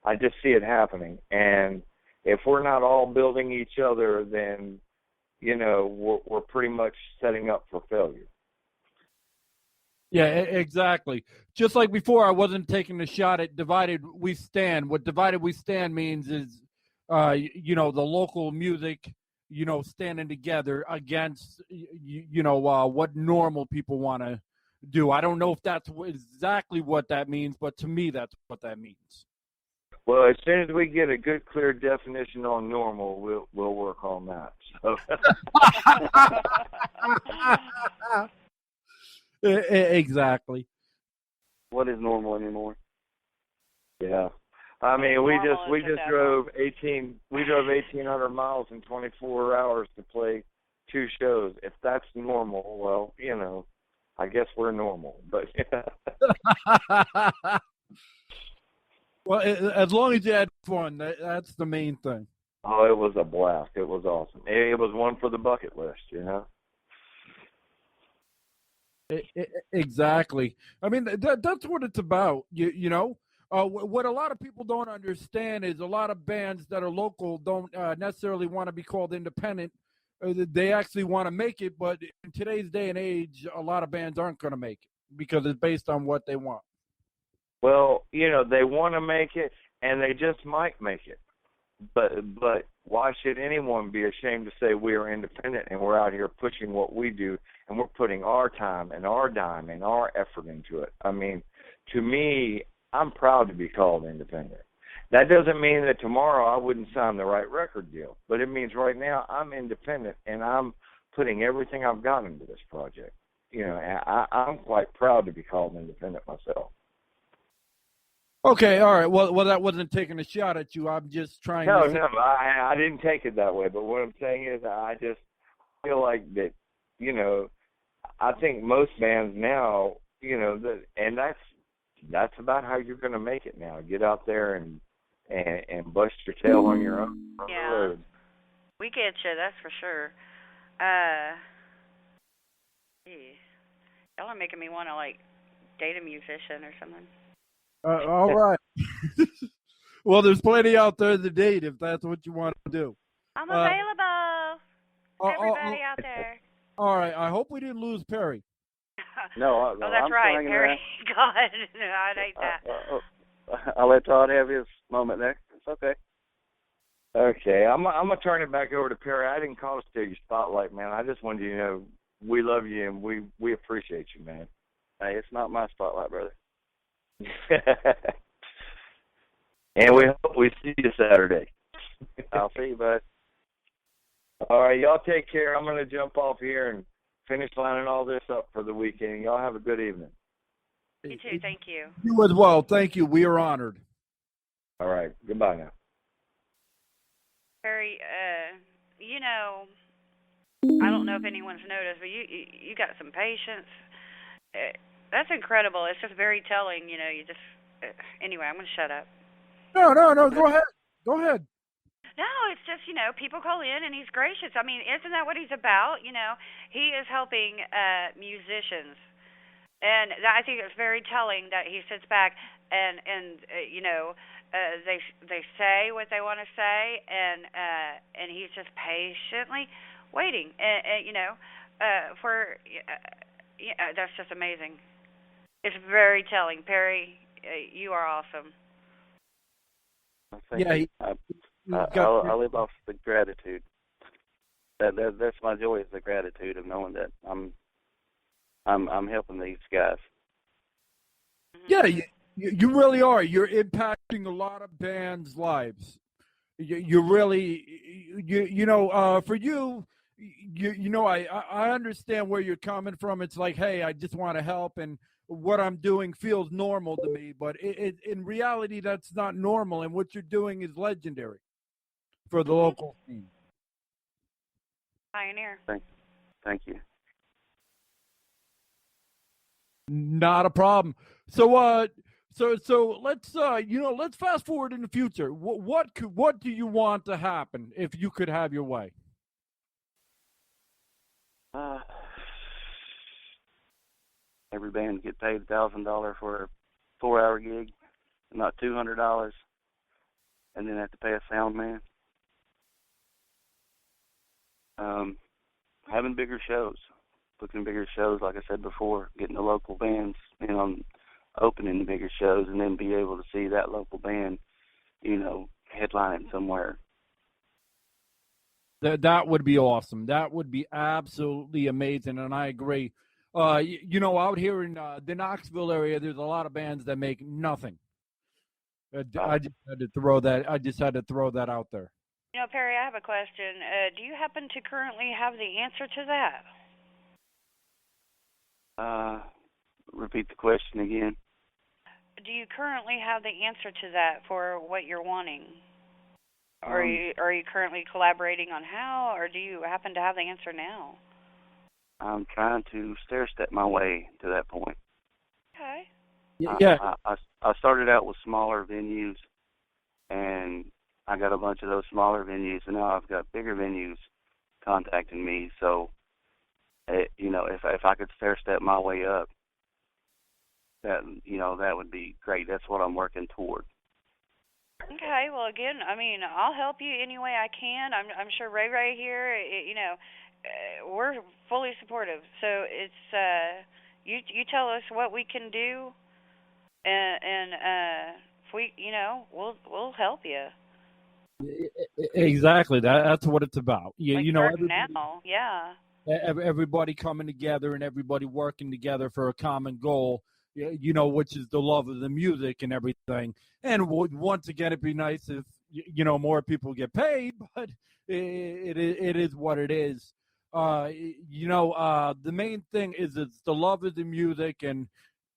I just see it happening, and if we're not all building each other, then we're pretty much setting up for failure. Yeah, exactly. Just like before, I wasn't taking a shot at divided we stand. What divided we stand means is, the local music, standing together against, what normal people want to do. I don't know if that's exactly what that means, but to me, that's what that means. Well, as soon as we get a good, clear definition on normal, we'll work on that. So. Exactly. What is normal anymore? Yeah. We just drove 1,800 miles in 24 hours to play 2 shows. If that's normal, well, I guess we're normal. But well, as long as you had fun, that's the main thing. Oh, it was a blast. It was awesome. It was one for the bucket list, Exactly. That's what it's about. What a lot of people don't understand is a lot of bands that are local don't necessarily want to be called independent. They actually want to make it, but in today's day and age, a lot of bands aren't going to make it because it's based on what they want. Well, they want to make it, and they just might make it. But why should anyone be ashamed to say we are independent and we're out here pushing what we do, and we're putting our time and our dime and our effort into it? To me, I'm proud to be called independent. That doesn't mean that tomorrow I wouldn't sign the right record deal, but it means right now I'm independent and I'm putting everything I've got into this project. I'm quite proud to be called independent myself. Okay, all right. Well, that wasn't taking a shot at you. I'm just trying No, to... No, I didn't take it that way. But what I'm saying is I just feel like that, I think most bands now, and that's about how you're going to make it now. Get out there and bust your tail on your own road. We get you, that's for sure. Y'all are making me want to, date a musician or something. All right. Well, there's plenty out there to date if that's what you want to do. I'm available. Everybody out there. All right. I hope we didn't lose Perry. No, that's I'm right, Perry. God, I hate that. I'll let Todd have his moment there. It's okay. Okay, I'm gonna turn it back over to Perry. I didn't call to steal your spotlight, man. I just wanted you to know we love you and we appreciate you, man. Hey, it's not my spotlight, brother. And we hope we see you Saturday. I'll see you, bud. All right, y'all take care. I'm going to jump off here and finish lining all this up for the weekend. Y'all have a good evening. You too. Thank you. You as well. Thank you. We are honored. All right. Goodbye now. Perry, I don't know if anyone's noticed, but you got some patience. That's incredible. It's just very telling, you just... anyway, I'm going to shut up. No. Go ahead. No, it's just, people call in and he's gracious. Isn't that what he's about? He is helping musicians. And I think it's very telling that he sits back and they say what they want to say, and he's just patiently waiting, and for yeah, that's just amazing. It's very telling. Perry, you are awesome. Thank you. I live off the gratitude. That's my joy, is the gratitude of knowing that I'm helping these guys. Yeah, you really are. You're impacting a lot of bands' lives. You really, for you, I understand where you're coming from. It's like, hey, I just want to help, and what I'm doing feels normal to me, but in reality, that's not normal, and what you're doing is legendary for the local scene. Pioneer. Thank you. Not a problem. So let's fast forward in the future. What do you want to happen if you could have your way? Every band get paid $1,000 for a 4-hour gig, not $200, and then have to pay a sound man. Having bigger shows, booking bigger shows, like I said before, getting the local bands, opening the bigger shows, and then be able to see that local band, headlining somewhere. That would be awesome. That would be absolutely amazing, and I agree. Out here in the Knoxville area, there's a lot of bands that make nothing. I just had to throw that. I just had to throw that out there. Perry, I have a question. Do you happen to currently have the answer to that? Repeat the question again. Do you currently have the answer to that for what you're wanting? Or are you currently collaborating on how, or do you happen to have the answer now? I'm trying to stair-step my way to that point. Okay. Yeah. I started out with smaller venues, and I got a bunch of those smaller venues, and now I've got bigger venues contacting me. So, if I could stair-step my way up, that would be great. That's what I'm working toward. Okay. Well, again, I'll help you any way I can. I'm sure Ray here, we're fully supportive. So it's you tell us what we can do, and if we, we'll help you. Exactly. That's what it's about. Yeah, now, yeah. Everybody coming together and everybody working together for a common goal. Which is the love of the music and everything. And once again, it'd be nice if more people get paid, but it is what it is. The main thing is it's the love of the music, and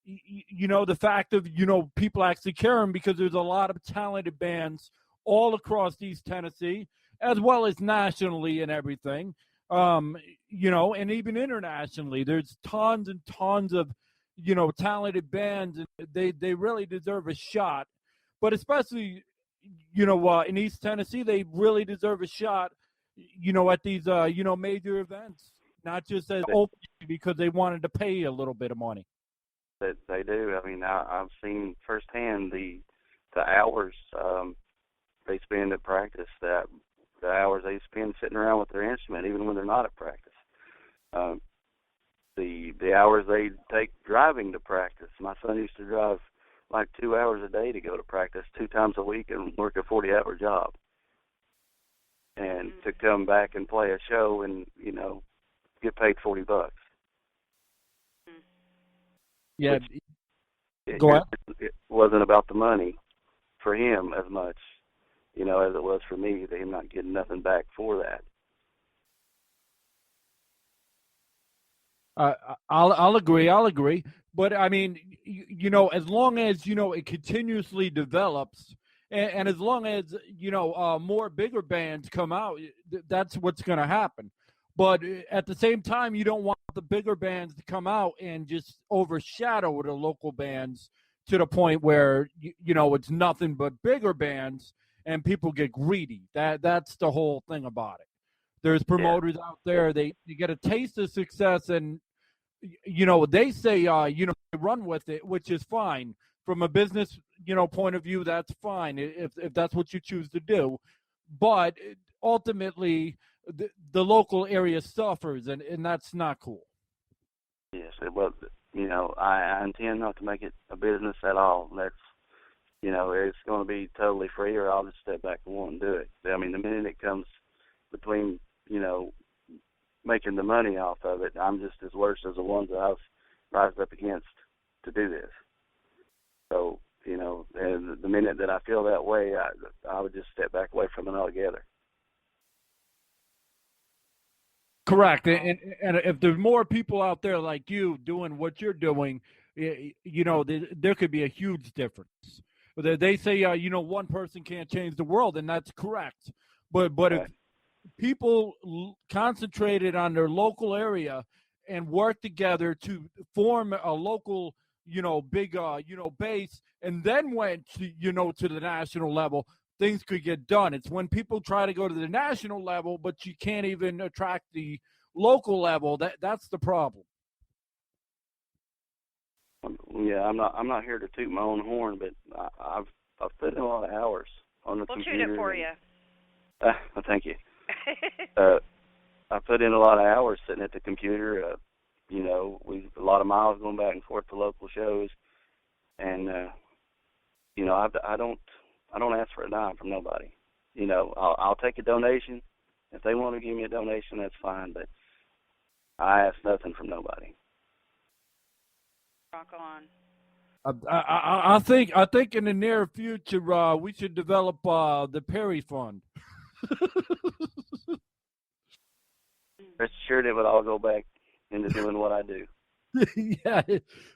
the fact of people actually caring, because there's a lot of talented bands all across East Tennessee, as well as nationally and everything. And even internationally, there's tons and tons of talented bands, and they really deserve a shot. But especially, in East Tennessee, they really deserve a shot, at these, major events, not just as open because they wanted to pay a little bit of money. That they do. I've seen firsthand the hours they spend at practice, the hours they spend sitting around with their instrument, even when they're not at practice. The hours they take driving to practice. My son used to drive like 2 hours a day to go to practice 2 times a week and work a 40-hour job. And to come back and play a show and, get paid $40. Yeah. Go ahead. It wasn't about the money for him as much, as it was for me, him not getting nothing back for that. I'll agree. But as long as, it continuously develops, and as long as, more bigger bands come out, that's what's going to happen. But at the same time, you don't want the bigger bands to come out and just overshadow the local bands to the point where, it's nothing but bigger bands and people get greedy. That's the whole thing about it. There's promoters out there, they get a taste of success, and they say, run with it, which is fine from a business, point of view, that's fine if that's what you choose to do. But ultimately, the local area suffers, and that's not cool. Yes, well, I intend not to make it a business at all. That's, it's going to be totally free, or I'll just step back and won't do it. I mean, the minute it comes between, making the money off of it, I'm just as worse as the ones that I've rised up against to do this. So, and the minute that I feel that way, I would just step back away from it altogether. Correct. And if there's more people out there like you doing what you're doing, there could be a huge difference. They say, one person can't change the world, and that's correct. But Right. if people concentrated on their local area and work together to form a local, big, base, and then went to the national level, things could get done. It's when people try to go to the national level, but you can't even attract the local level. That's the problem. Yeah, I'm not here to toot my own horn, but I've put in a lot of hours on the computer. We'll shoot it for you. Thank you. I put in a lot of hours sitting at the computer. A lot of miles going back and forth to local shows, and I don't ask for a dime from nobody. I'll take a donation if they want to give me a donation. That's fine, but I ask nothing from nobody. Rock on. I think in the near future we should develop the Perry Fund. Rest assured it would all go back into doing what I do. Yeah,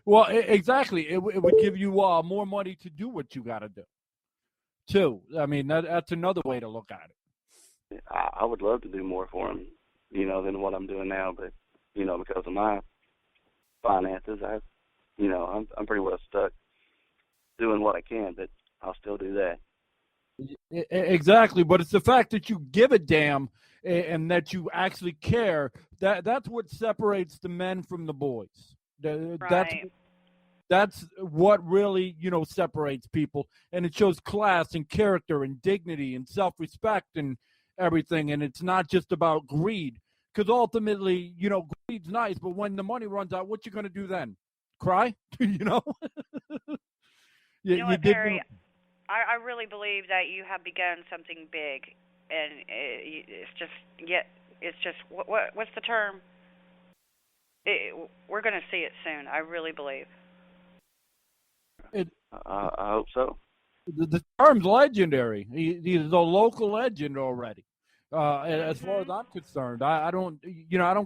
well, exactly. It would give you more money to do what you got to do, too. I mean, that's another way to look at it. I would love to do more for them, than what I'm doing now, but, because of my finances, I'm pretty well stuck doing what I can, but I'll still do that. Exactly, but it's the fact that you give a damn and that you actually care that's what separates the men from the boys. Right. That's what really separates people, and it shows class and character and dignity and self-respect and everything. And it's not just about greed, because ultimately greed's nice, but when the money runs out, what you going to do then? Cry? You know what, Perry? I really believe that you have begun something big, and it's just what's the term? We're going to see it soon. I really believe. I hope so. The term's legendary. He's a local legend already. As far as I'm concerned, I don't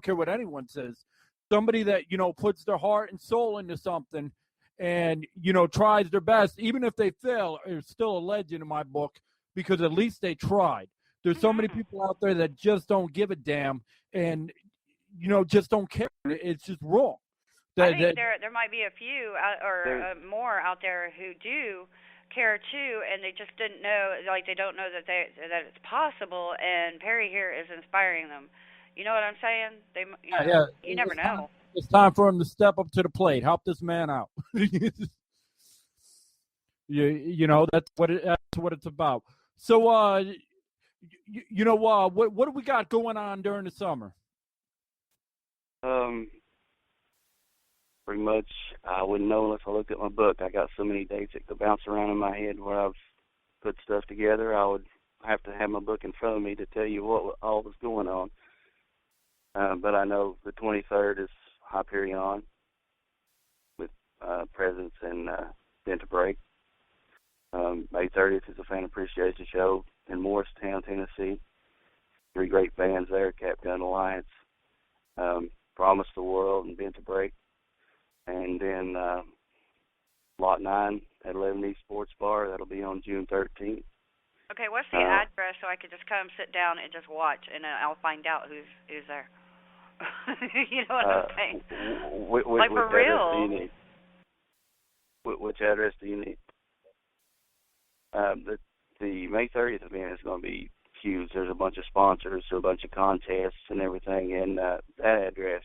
care what anyone says. Somebody that puts their heart and soul into something, and tries their best, even if they fail, is still a legend in my book, because at least they tried. There's so many people out there that just don't give a damn and just don't care. It's just wrong. I think there might be a few more out there who do care too, and they just didn't know, like they don't know that it's possible. And Perry here is inspiring them. You know what I'm saying? You never know. It's time for him to step up to the plate. Help this man out. That's what it's about. So, what do we got going on during the summer? Pretty much, I wouldn't know unless I looked at my book. I got so many dates that could bounce around in my head where I've put stuff together. I would have to have my book in front of me to tell you what all was going on. But I know the 23rd is Hyperion with Prezzence and Bent to Break. May 30th is a fan appreciation show in Morristown, Tennessee. 3 great bands there: Cap Gun Alliance, Promise the World, and Bent to Break. And then Lot 9 at 11 East Sports Bar. That'll be on June 13th. Okay, what's the address so I could just come sit down and just watch, and I'll find out who's there. You know what I'm saying? Like for real. Which address do you need? The May 30th event is going to be huge. There's a bunch of sponsors, a bunch of contests and everything, and that address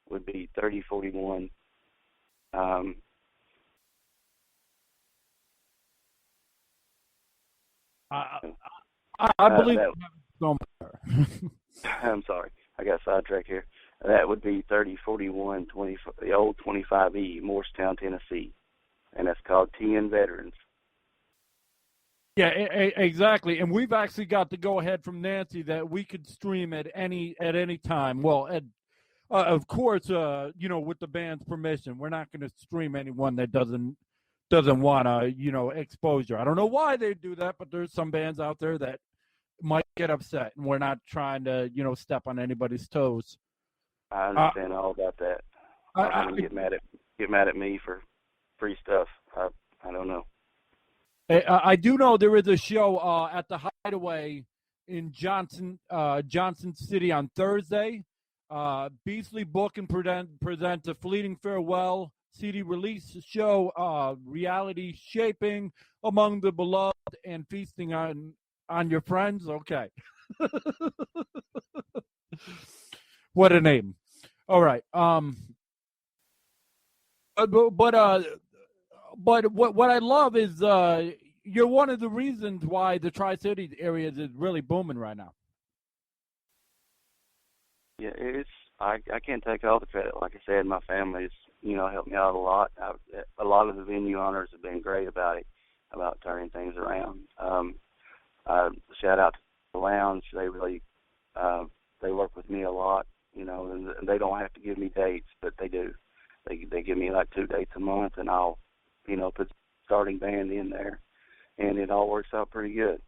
would be 3041 I, I believe That, somewhere. I'm sorry, I got sidetracked here. That would be 3041 20, the old 25E, Morristown, Tennessee, and that's called TN Veterans. Yeah, exactly. And we've actually got the go ahead from Nancy that we could stream at any time. Well, of course, with the band's permission, we're not going to stream anyone that doesn't want exposure. I don't know why they do that, but there's some bands out there that might get upset, and we're not trying to step on anybody's toes. I understand all about that. I'm gonna get mad at me for free stuff. I don't know. I do know there is a show at the Hideaway in Johnson City on Thursday. Beasley Book and presents a fleeting farewell CD release show, reality shaping among the beloved and feasting on your friends. Okay. What a name. All right. But what I love is you're one of the reasons why the Tri-Cities area is really booming right now. Yeah, I can't take all the credit. Like I said, my family's helped me out a lot. A lot of the venue owners have been great about it, about turning things around. Shout out to the lounge. They really they work with me a lot, and they don't have to give me dates, but they do. They give me like 2 dates a month, and I'll put starting band in there, and it all works out pretty good.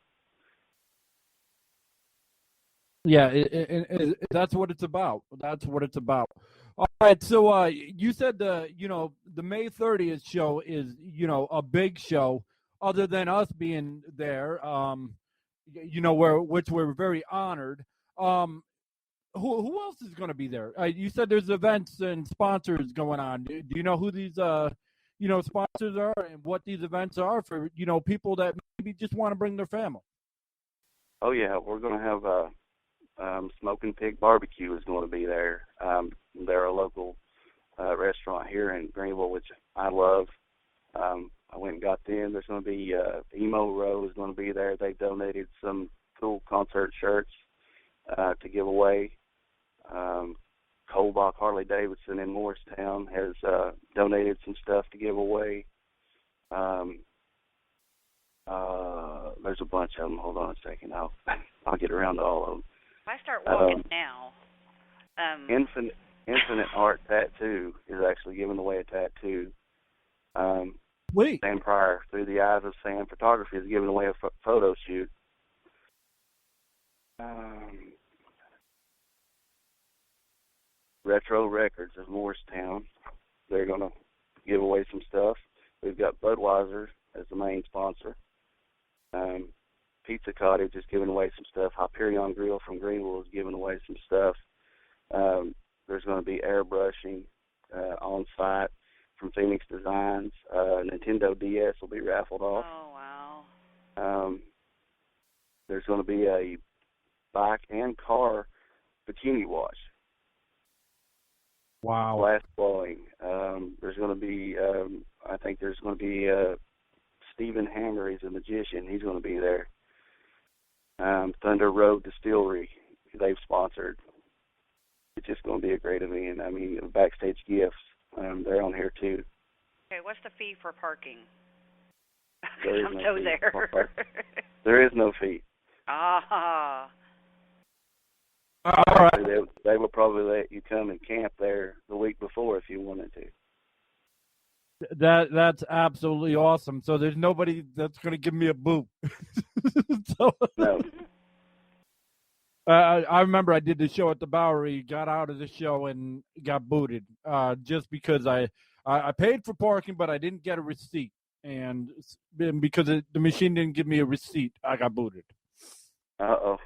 Yeah, that's what it's about. That's what it's about. All right, so you said the May 30th show is a big show, other than us being there. Which we're very honored. Who else is going to be there? You said there's events and sponsors going on. Do you know who these sponsors are and what these events are for people that maybe just want to bring their family? Oh yeah, we're going to have Smoking Pig Barbecue is going to be there. They're a local restaurant here in Greenville, which I love. I went and got them. There's going to be Emo Row is going to be there. They donated some cool concert shirts to give away. Colbach Harley Davidson in Morristown has donated some stuff to give away. There's a bunch of them. Hold on a second. I'll get around to all of them. If I start walking now. Infinite Art Tattoo is actually giving away a tattoo. Sam Pryor, Through the Eyes of Sam Photography, is giving away a photo shoot. Retro Records of Morristown, they're going to give away some stuff. We've got Budweiser as the main sponsor. Pizza Cottage is giving away some stuff. Hyperion Grill from Greenville is giving away some stuff. There's going to be airbrushing on site from Phoenix Designs. Nintendo DS will be raffled off. Oh, wow. There's going to be a bike and car bikini wash. Wow. Glass blowing. There's going to be, I think there's going to be Stephen Hammer. He's a magician. He's going to be there. Thunder Road Distillery, they've sponsored. It's just going to be a great event. I mean, backstage gifts, they're on here too. Okay, what's the fee for parking? There is I'm no so fee there. There is no fee. Ah. All right. They will probably let you come and camp there the week before if you wanted to. That's absolutely awesome. So there's nobody that's going to give me a boot. No. I remember I did the show at the Bowery, got out of the show and got booted just because I paid for parking, but I didn't get a receipt. And because the machine didn't give me a receipt, I got booted. Uh-oh.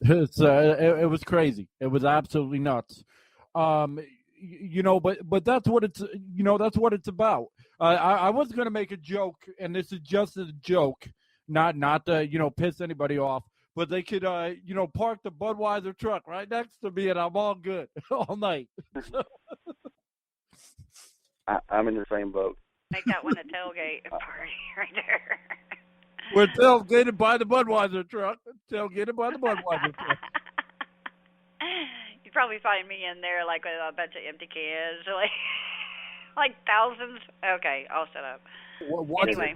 It was crazy. It was absolutely nuts. But that's what that's what it's about. I was going to make a joke, and this is just a joke, not to piss anybody off. But they could park the Budweiser truck right next to me, and I'm all good all night. I'm in the same boat. Make that one a tailgate party right there. We're tailgated by the Budweiser truck. Tailgated by the Budweiser truck. You'd probably find me in there like with a bunch of empty cans, like thousands. Okay, I'll shut up. Anyway,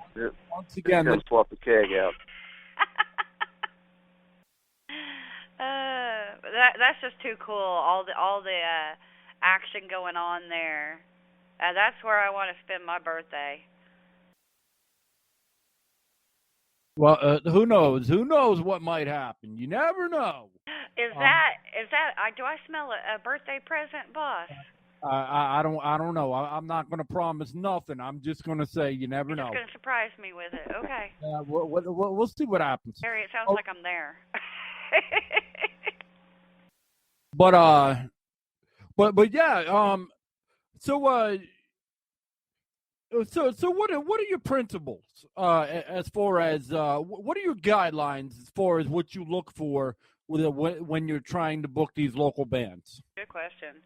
once again, just swap the keg out. That's just too cool. All the action going on there. That's where I want to spend my birthday. Well, who knows? Who knows what might happen? You never know. Is that? Do I smell a birthday present, boss? I don't know. I'm not going to promise nothing. I'm just going to say you never know. You're just going to surprise me with it. Okay. We'll see what happens. Harry, it sounds like I'm there. But yeah. So what are your principles as far as what are your guidelines as far as what you look for when you're trying to book these local bands? Good question.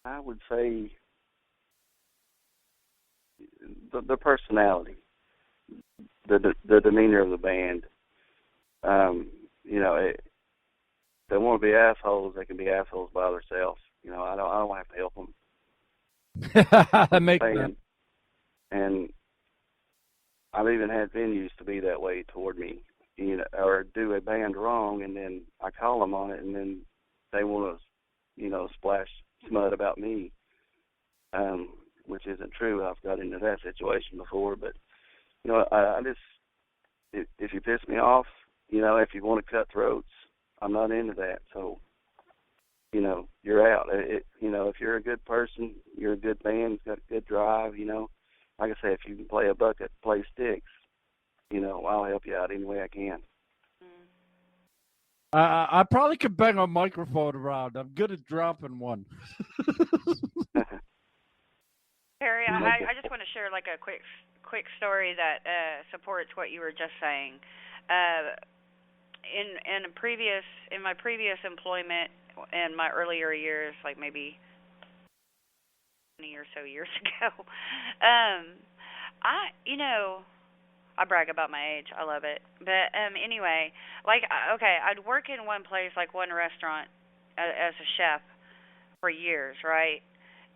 I would say the personality, the demeanor of the band. They want to be assholes. They can be assholes by themselves. I don't have to help them. That makes sense. And I've even had venues to be that way toward me, or do a band wrong, and then I call them on it, and then they want to, splash smut about me, which isn't true. I've got into that situation before, but I just, if you piss me off, if you want to cut throats, I'm not into that. So, you're out. If you're a good person, you're a good band, got a good drive, like I say, if you can play a bucket, play sticks, I'll help you out any way I can. I probably could bang a microphone around. I'm good at dropping one. Perry, I just want to share like a quick story that supports what you were just saying. In my previous employment in my earlier years, like maybe 20 or so years ago, I brag about my age. I love it. But anyway, I'd work in one place, like one restaurant, as a chef for years, right?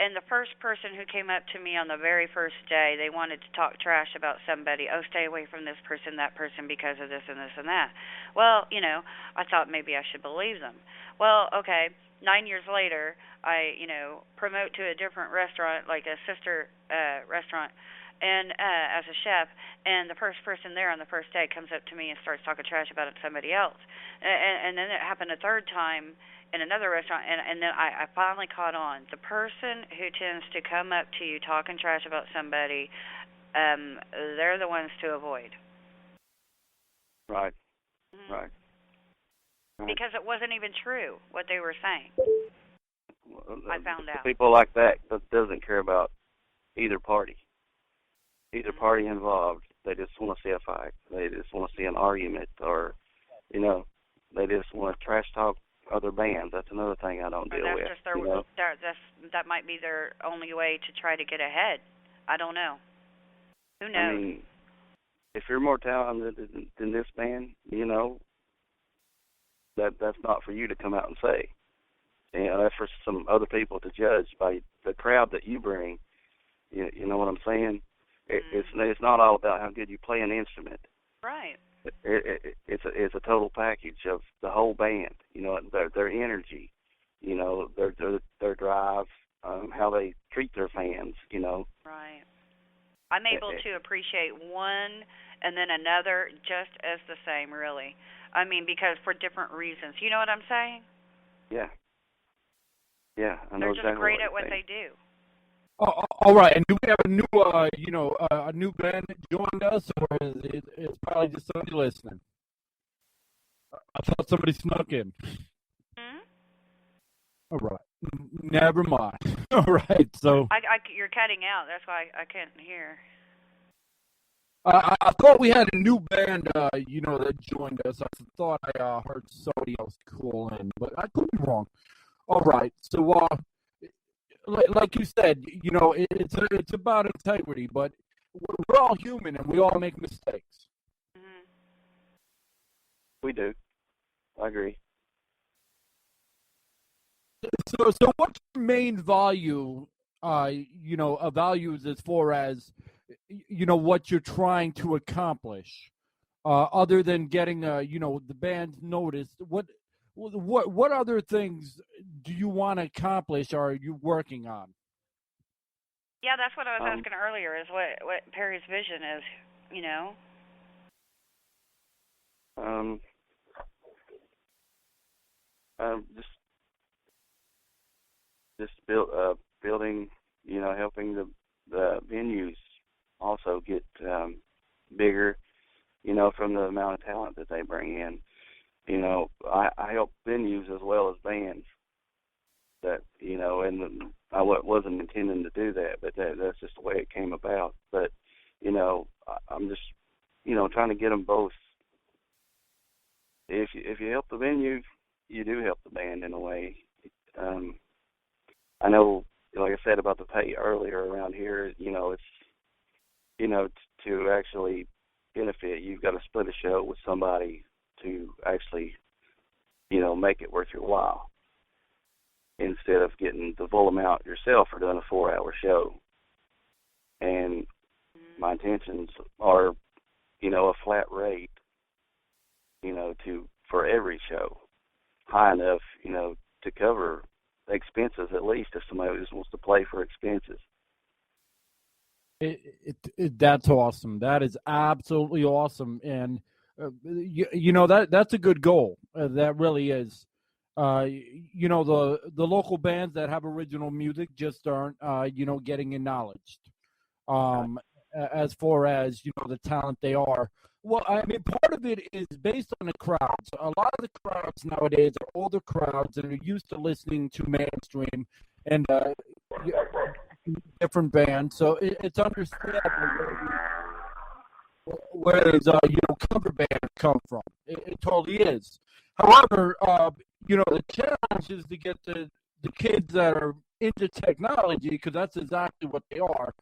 And the first person who came up to me on the very first day, they wanted to talk trash about somebody. Oh, stay away from this person, that person, because of this and this and that. Well, I thought maybe I should believe them. Well, okay, 9 years later, I, promote to a different restaurant, like a sister restaurant, and as a chef, and the first person there on the first day comes up to me and starts talking trash about somebody else. And then it happened a third time in another restaurant, and then I finally caught on. The person who tends to come up to you talking trash about somebody, they're the ones to avoid. Right. Mm-hmm. Right. Because it wasn't even true what they were saying. I found out. People like that doesn't care about either party. Either party involved. They just want to see a fight. They just want to see an argument, or, they just want to trash talk other bands. That's another thing I don't deal with. Just that might be their only way to try to get ahead. I don't know. Who knows? I mean, if you're more talented than this band, that's not for you to come out and say. That's for some other people to judge by the crowd that you bring. You know what I'm saying? It's not all about how good you play an instrument. Right. It's a total package of the whole band. Their energy, their drive, how they treat their fans. Right. I'm able to appreciate one and then another just as the same, really. I mean, because for different reasons. You know what I'm saying? Yeah. Yeah, I know. They're exactly just great what at what you're saying. they do. Oh, all right. And do we have a new, a new band that joined us, or is it's probably just somebody listening? I thought somebody snuck in. Hmm? All right. Never mind. All right. So you're cutting out. That's why I couldn't hear. I thought we had a new band, that joined us. I thought I heard somebody else call in, but I could be wrong. All right. So, like you said, it's about integrity, but we're all human and we all make mistakes. Mhm. We do. I agree. So what's your main value? Values as far as what you're trying to accomplish, other than getting the band's noticed. What other things do you want to accomplish? Or are you working on? Yeah, that's what I was Um, asking earlier. Is what Perry's vision is, you know? um, just building, helping the venues also get bigger, from the amount of talent that they bring in. I help venues as well as bands. That and wasn't intending to do that, but that's just the way it came about. But I'm just trying to get them both. If you help the venue, you do help the band in a way. I know, like I said about the pay earlier around here, it's to actually benefit, you've got to split a show with somebody to actually make it worth your while, instead of getting the full amount yourself for doing a 4-hour show. And my intentions are, a flat rate, for every show, high enough, to cover expenses, at least if somebody just wants to play for expenses. That's awesome. That is absolutely awesome, and that's a good goal. That really is. The local bands that have original music just aren't getting acknowledged. As far as the talent they are. Well, I mean, part of it is based on the crowds. A lot of the crowds nowadays are older crowds and are used to listening to mainstream and different bands. So it's understandable where these cover bands come from. It totally is. However, the challenge is to get the kids that are into technology, because that's exactly what they are.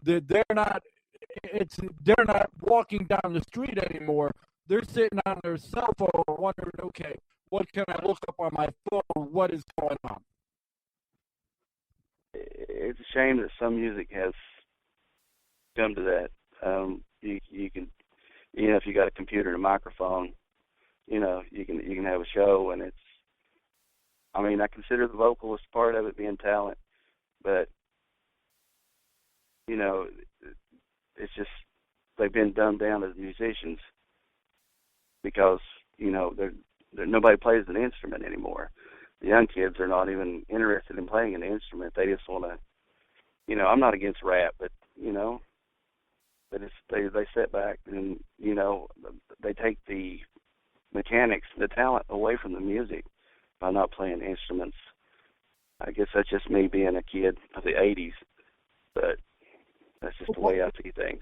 They're not. They're not walking down the street anymore. They're sitting on their cell phone wondering, okay, what can I look up on my phone? What is going on? It's a shame that some music has come to that. You can, if you got a computer and a microphone, you can have a show, and it's. I mean, I consider the vocalist part of it being talent, but it's just they've been dumbed down as musicians because nobody plays an instrument anymore. The young kids are not even interested in playing an instrument. They just want to. I'm not against rap, but they sit back and they take the mechanics, the talent away from the music by not playing instruments. I guess that's just me being a kid of the '80s, but that's just the way I see things.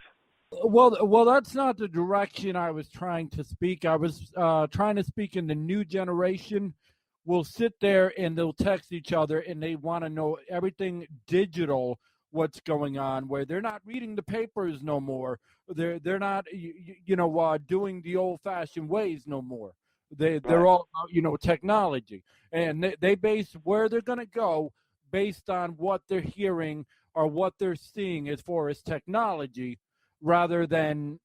Well, that's not the direction I was trying to speak. I was trying to speak in the new generation. Will sit there and they'll text each other and they want to know everything digital, what's going on, where they're not reading the papers no more. They're not doing the old fashioned ways no more. They're all about technology, and they base where they're going to go based on what they're hearing or what they're seeing as far as technology, rather than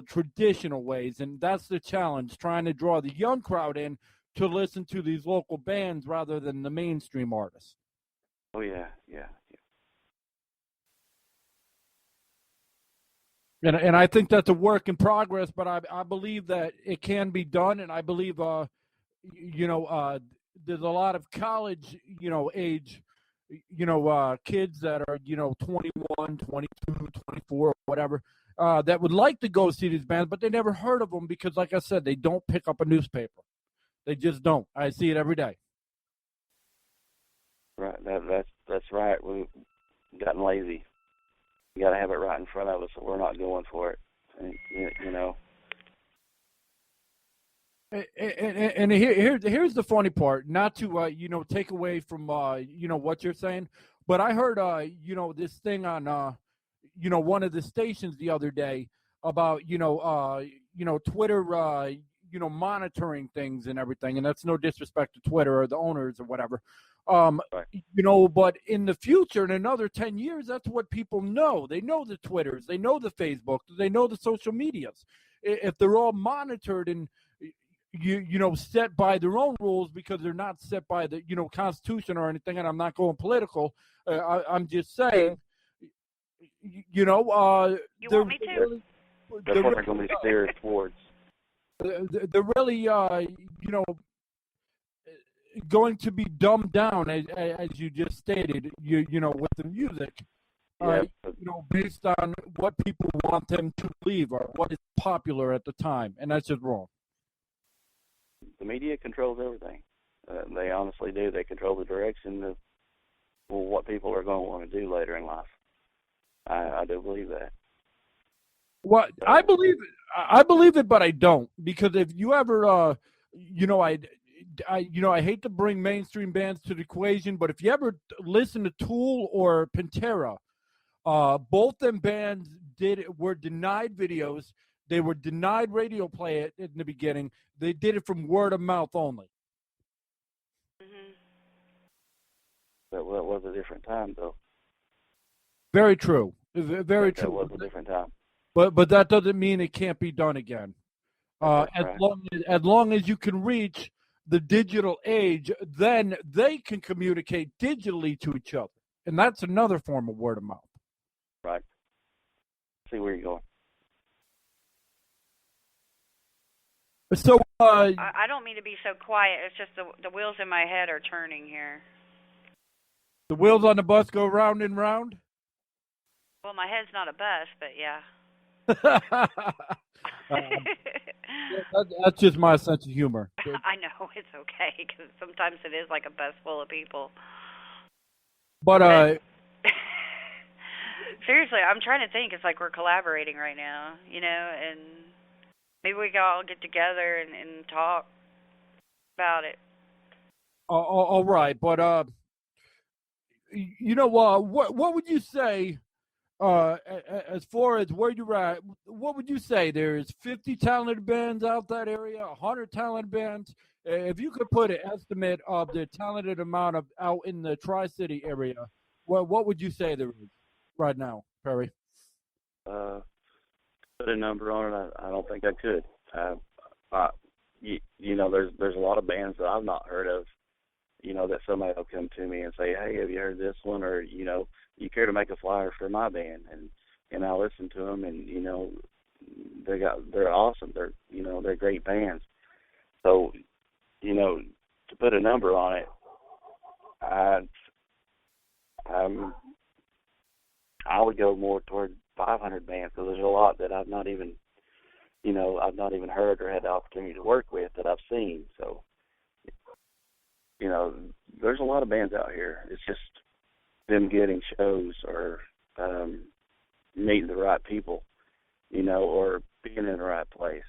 traditional ways. And that's the challenge, trying to draw the young crowd in to listen to these local bands rather than the mainstream artists. Oh yeah. And I think that's a work in progress, but I believe that it can be done, and I believe there's a lot of college age kids that are 21, 22, 24, whatever, that would like to go see these bands, but they never heard of them because, like I said, they don't pick up a newspaper. They just don't. I see it every day. Right. That's right. We've gotten lazy. You got to have it right in front of us, so we're not going for it. And here's the funny part. Not to take away from what you're saying, But I heard, this thing on, one of the stations the other day about, Twitter, monitoring things and everything. And that's no disrespect to Twitter or the owners or whatever. Right. But in the future, in another 10 years, that's what people know. They know the Twitters, they know the Facebook, they know the social medias. If they're all monitored and, set by their own rules because they're not set by the, Constitution or anything, and I'm not going political. I'm just saying, you want me to? Really, That's what they're going to be steered towards. They're really, going to be dumbed down, as you just stated, with the music, Yeah. based on what people want them to believe or what is popular at the time, and that's just wrong. The media controls everything. They honestly do. They control the direction of what people are going to want to do later in life. I do believe that. Well, I believe it, but I don't, because if you ever, I hate to bring mainstream bands to the equation, but if you ever listen to Tool or Pantera, both them bands were denied videos. They were denied radio play in the beginning. They did it from word of mouth only. Mm-hmm. That was a different time, though. Very true. Very true. That was a different time. But that doesn't mean it can't be done again. As Right. long as you can reach the digital age, then they can communicate digitally to each other, and that's another form of word of mouth. Right. See where you're going. So I don't mean to be so quiet. It's just the wheels in my head are turning here. the wheels on the bus go round and round. Well, my head's not a bus, but yeah. That's just my sense of humor. I know, it's okay, because sometimes it is like a bus full of people. But seriously, I'm trying to think. It's like we're collaborating right now, and maybe we can all get together and talk about it. all right. But what would you say? As far as where you're at, what would you say? There's 50 talented bands out that area, 100 talented bands. If you could put an estimate of the talented amount of out in the Tri-City area, what would you say there is right now, Perry? Put a number on it. I don't think I could. There's a lot of bands that I've not heard of. That somebody will come to me and say, "Hey, have you heard this one?" Or you care to make a flyer for my band? And I listen to them, and they're awesome. They're great bands. So, to put a number on it, I would go more toward 500 bands, because there's a lot that I've not even heard or had the opportunity to work with that I've seen. So, there's a lot of bands out here. It's just them getting shows or meeting the right people, or being in the right place.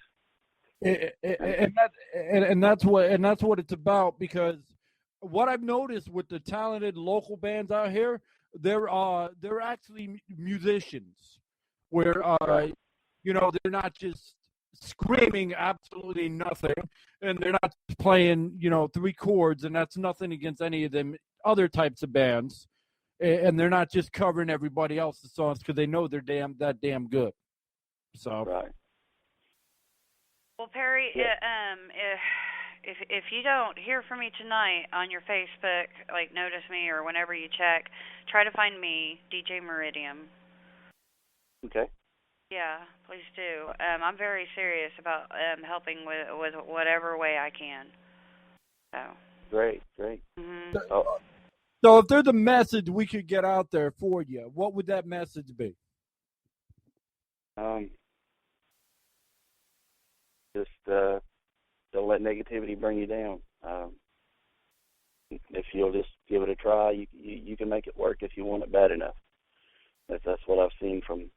And that's what it's about, because what I've noticed with the talented local bands out here, they're actually musicians, where they're not just screaming absolutely nothing, and they're not playing 3 chords, and that's nothing against any of them other types of bands, and they're not just covering everybody else's songs because they know they're that damn good. So right. Well, Perry, Yeah. if you don't hear from me tonight on your Facebook, like notice me or whenever you check, try to find me, DJ Meridium. Okay. Yeah, please do. I'm very serious about helping with whatever way I can. So. Great. Mm-hmm. So if there's a message we could get out there for you, what would that message be? Just don't let negativity bring you down. If you'll just give it a try, you can make it work if you want it bad enough. That's what I've seen from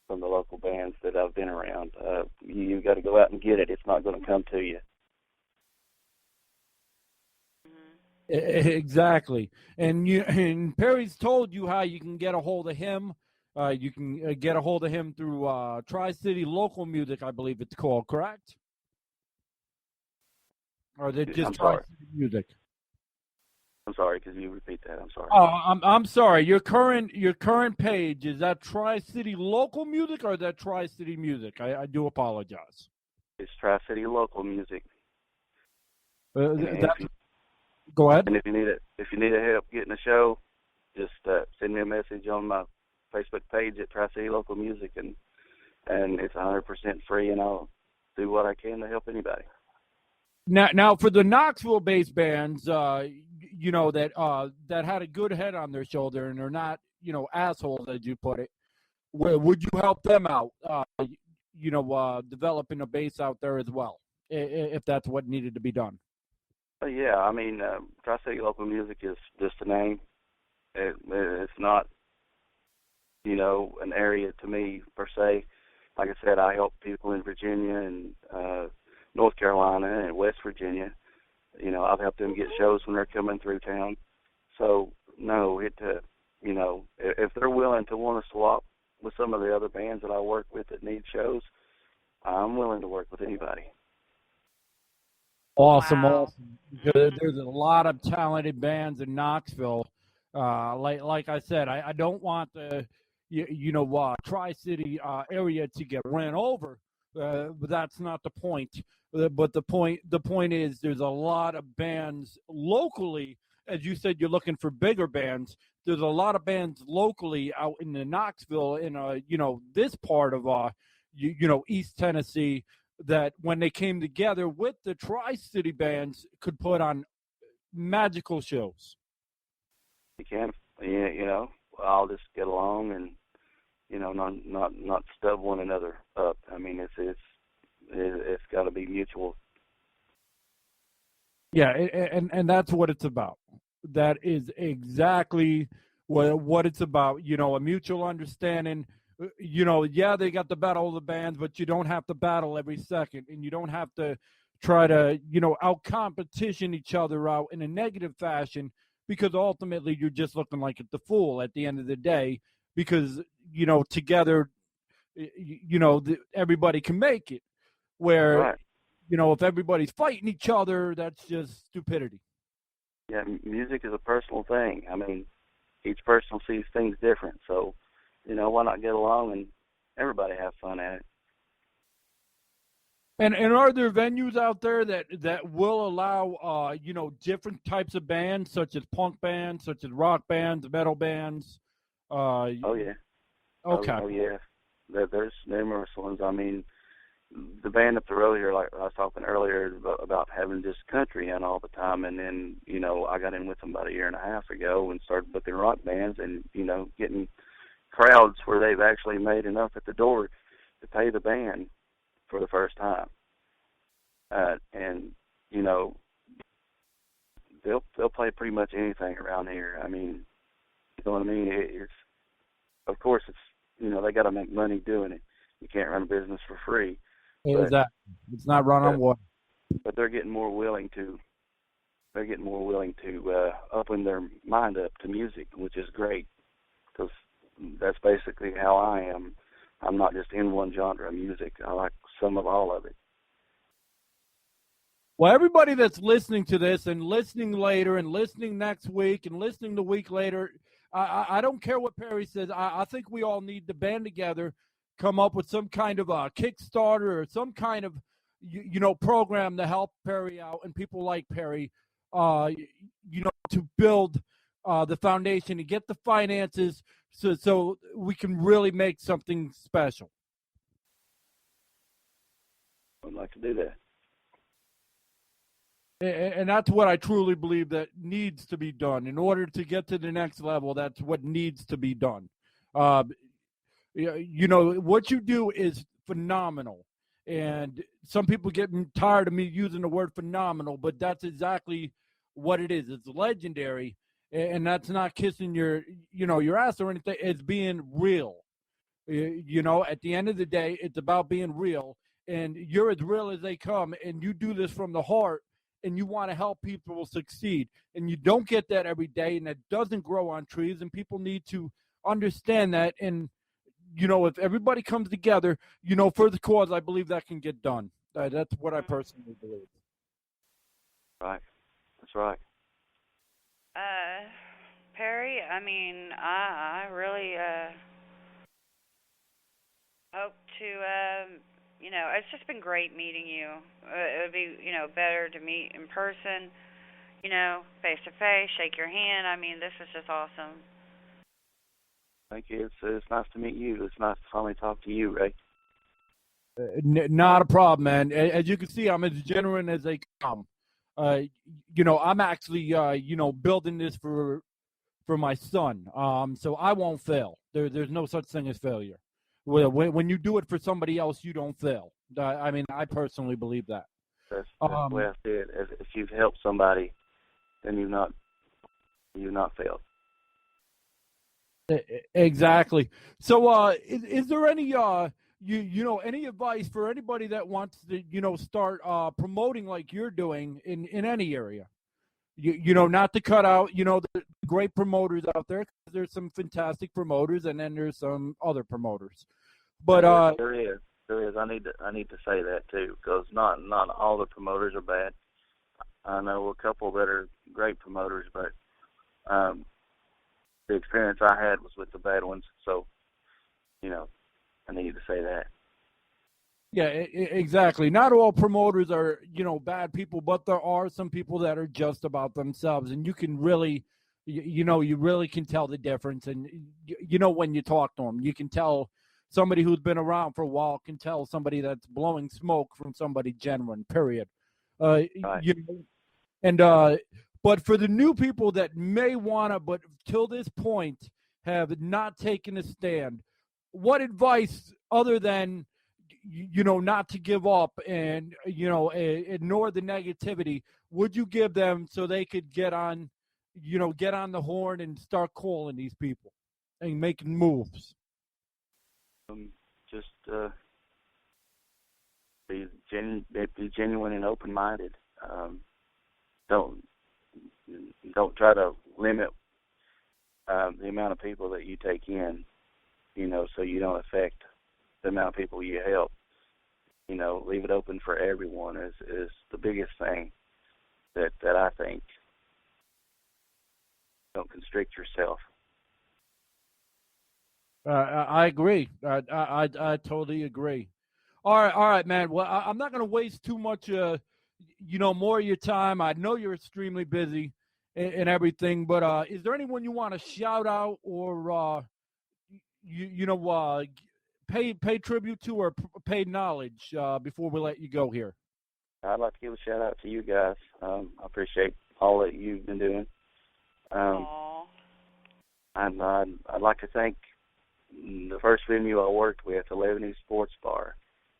the local bands that I've been around. You got to go out and get it. It's not going to come to you. Mm-hmm. Exactly. And Perry's told you how you can get a hold of him. You can get a hold of him through Tri-City Local Music, I believe it's called, correct? Or is it just I'm sorry. Tri-City Music? I'm sorry. Could you repeat that? I'm sorry. Oh, I'm sorry. Your current page, is that Tri-City Local Music or is that Tri-City Music? I do apologize. It's Tri-City Local Music. Go ahead. And if you need help getting a show, just send me a message on my Facebook page at Tri-City Local Music, and it's 100% free, and I'll do what I can to help anybody. Now for the Knoxville-based bands, that had a good head on their shoulder and they're not, assholes as you put it. Would you help them out? Developing a base out there as well, if that's what needed to be done. Yeah, I mean, Tri-City Local Music is just a name. It's not, an area to me per se. Like I said, I help people in Virginia and North Carolina and West Virginia. I've helped them get shows when they're coming through town. So, no, if they're willing to want to swap with some of the other bands that I work with that need shows, I'm willing to work with anybody. Awesome, Wow. awesome. There's a lot of talented bands in Knoxville. Like I said, I don't want the Tri-City area to get ran over, but that's not the point. But the point is, there's a lot of bands locally. As you said, you're looking for bigger bands. There's a lot of bands locally out in the Knoxville, in this part of East Tennessee, that when they came together with the Tri-City bands could put on magical shows. You can, I'll just get along and, not stub one another up. I mean, it's got to be mutual. Yeah, and that's what it's about. That is exactly what it's about. A mutual understanding. They got to battle the bands, but you don't have to battle every second, and you don't have to try to, out competition each other out in a negative fashion, because ultimately you're just looking like the fool at the end of the day, because, together, everybody can make it. Where, Right. If everybody's fighting each other, that's just stupidity. Yeah, music is a personal thing. I mean, each person sees things different, so why not get along and everybody have fun at it? And are there venues out there that will allow different types of bands, such as punk bands, such as rock bands, metal bands? Oh yeah. Okay. Oh yeah. There's numerous ones. I mean, the band up the road here, like I was talking earlier about having just country in all the time, and then I got in with them about a year and a half ago and started booking rock bands, and getting crowds where they've actually made enough at the door to pay the band for the first time. And they'll play pretty much anything around here. I mean, you know what I mean? It's of course it's they got to make money doing it. You can't run a business for free. Exactly. It's not run on water. But they're getting more willing to. Open their mind up to music, which is great, because that's basically how I am. I'm not just in one genre of music. I like some of all of it. Well, everybody that's listening to this and listening later and listening next week and listening the week later, I don't care what Perry says. I think we all need to band together, come up with some kind of a Kickstarter or some kind of, program to help Perry out and people like Perry, to build the foundation, to get the finances so we can really make something special. I'd like to do that. And that's what I truly believe that needs to be done. In order to get to the next level, that's what needs to be done. What you do is phenomenal. And some people get tired of me using the word phenomenal, but that's exactly what it is. It's legendary. And that's not kissing your ass or anything. It's being real. At the end of the day, it's about being real. And you're as real as they come. And you do this from the heart. and you want to help people succeed. And you don't get that every day, and that doesn't grow on trees, and people need to understand that. And, if everybody comes together, for the cause, I believe that can get done. That's what I personally believe. Right. That's right. Perry, I mean, I really hope to, it's just been great meeting you. It would be, better to meet in person, face to face, shake your hand. I mean, this is just awesome. Thank you. It's nice to meet you. It's nice to finally talk to you, Ray. Not a problem, man. As you can see, I'm as genuine as they come. I'm actually, building this for my son. So I won't fail. There's no such thing as failure. When you do it for somebody else, you don't fail. I mean, I personally believe that. That's the way I see it. If you've helped somebody, then you've not failed. Exactly. So, is there any any advice for anybody that wants to start promoting like you're doing in any area? Not to cut out the great promoters out there. 'Cause there's some fantastic promoters, and then there's some other promoters. But there is. I need to say that too, because not all the promoters are bad. I know a couple that are great promoters, but the experience I had was with the bad ones. So, I need to say that. Yeah, exactly. Not all promoters are, bad people, but there are some people that are just about themselves, and you can really, you really can tell the difference. And when you talk to them, you can tell somebody who's been around for a while can tell somebody that's blowing smoke from somebody genuine. Period. Right. And but for the new people that may wanna, but till this point have not taken a stand, what advice other than not to give up and ignore the negativity would you give them so they could get on the horn and start calling these people and making moves? Just be genuine and open-minded. Don't try to limit the amount of people that you take in, so you don't affect the amount of people you help. Leave it open for everyone is the biggest thing that I think. Don't constrict yourself. I agree. I totally agree. All right, man. Well, I'm not going to waste too much, more of your time. I know you're extremely busy and everything, but is there anyone you want to shout out or pay tribute to or pay knowledge before we let you go here? I'd like to give a shout out to you guys. I appreciate all that you've been doing. And I'd like to thank the first venue I worked with, the Lebanese Sports Bar.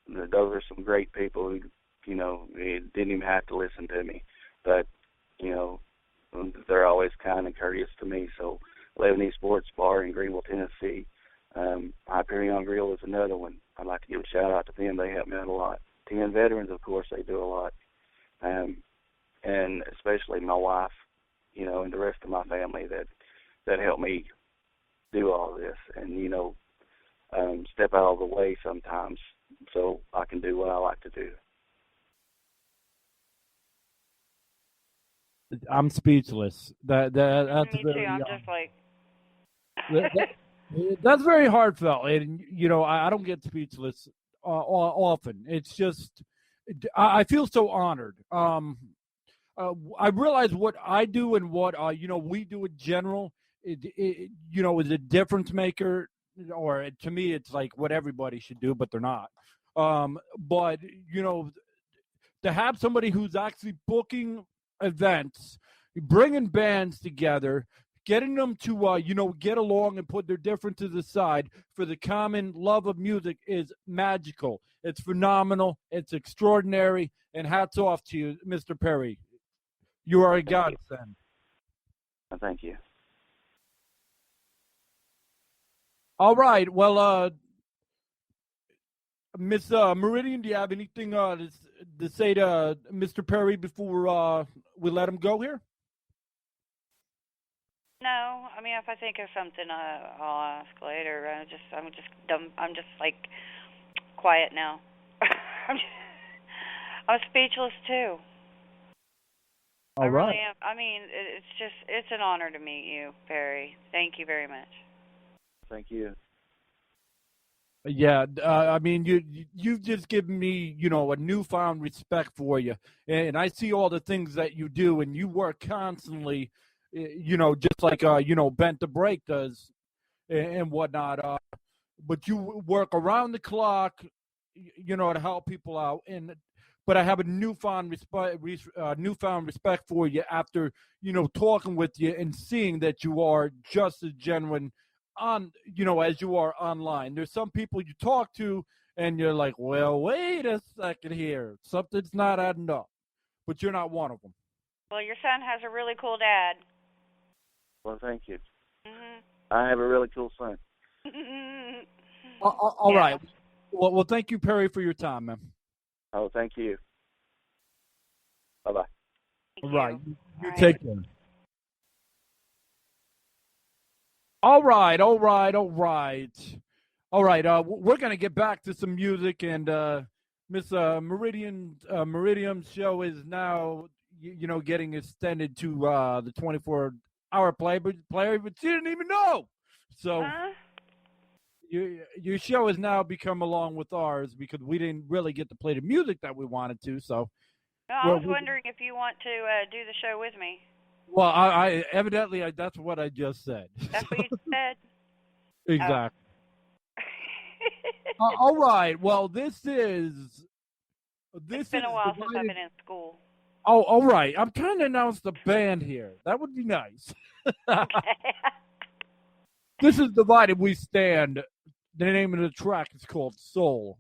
Those are some great people who, didn't even have to listen to me, but they're always kind and courteous to me. So Lebanese Sports Bar in Greenville, Tennessee. Hyperion Grill is another one. I'd like to give a shout out to them. They help me out a lot. 10 veterans, of course, they do a lot. And especially my wife, and the rest of my family that helped me do all this and step out of the way sometimes so I can do what I like to do. I'm speechless. That's Me very, too. I'm just like. that's very heartfelt, and I don't get speechless often. It's just I feel so honored. I realize what I do and what we do in general. Is a difference maker, or to me, it's like what everybody should do, but they're not. But to have somebody who's actually booking events, bringing bands together, getting them to get along and put their differences aside for the common love of music is magical. It's phenomenal. It's extraordinary. And hats off to you, Mr. Perry. You are a godsend. Thank you. All right. Well, Miss Meridian, do you have anything to say to Mr. Perry before we let him go here? No, I mean if I think of something, I'll ask later. I'm just dumb. I'm just like quiet now. I'm speechless too. All right. Really am. I mean, it's an honor to meet you, Perry. Thank you very much. Thank you. Yeah, I mean, you've just given me, a newfound respect for you, and I see all the things that you do, and you work constantly, just like Bent the Break does, and whatnot. But you work around the clock, to help people out, but I have a newfound respect for you after talking with you and seeing that you are just as genuine as you are online. There's some people you talk to and you're like, well, wait a second here, something's not adding up, but you're not one of them. Well, your son has a really cool dad. Well, thank you. Mhm. I have a really cool son. All right. Well, thank you, Perry, for your time, man. Oh, thank you. Bye-bye. Thank All right. you. You All take care. All right. We're gonna get back to some music, and Miss Meridian's show is now, getting extended to the 24-hour player, but she didn't even know. So your show has now become along with ours because we didn't really get to play the music that we wanted to. So No, I was wondering if you want to do the show with me. well, I evidently that's what I just said. That's what you said. Exactly. All right. Well, it's been a while since I've been in school. Oh, all right. I'm trying to announce the band here. That would be nice. Okay. This is Divided We Stand. The name of the track is called Soul.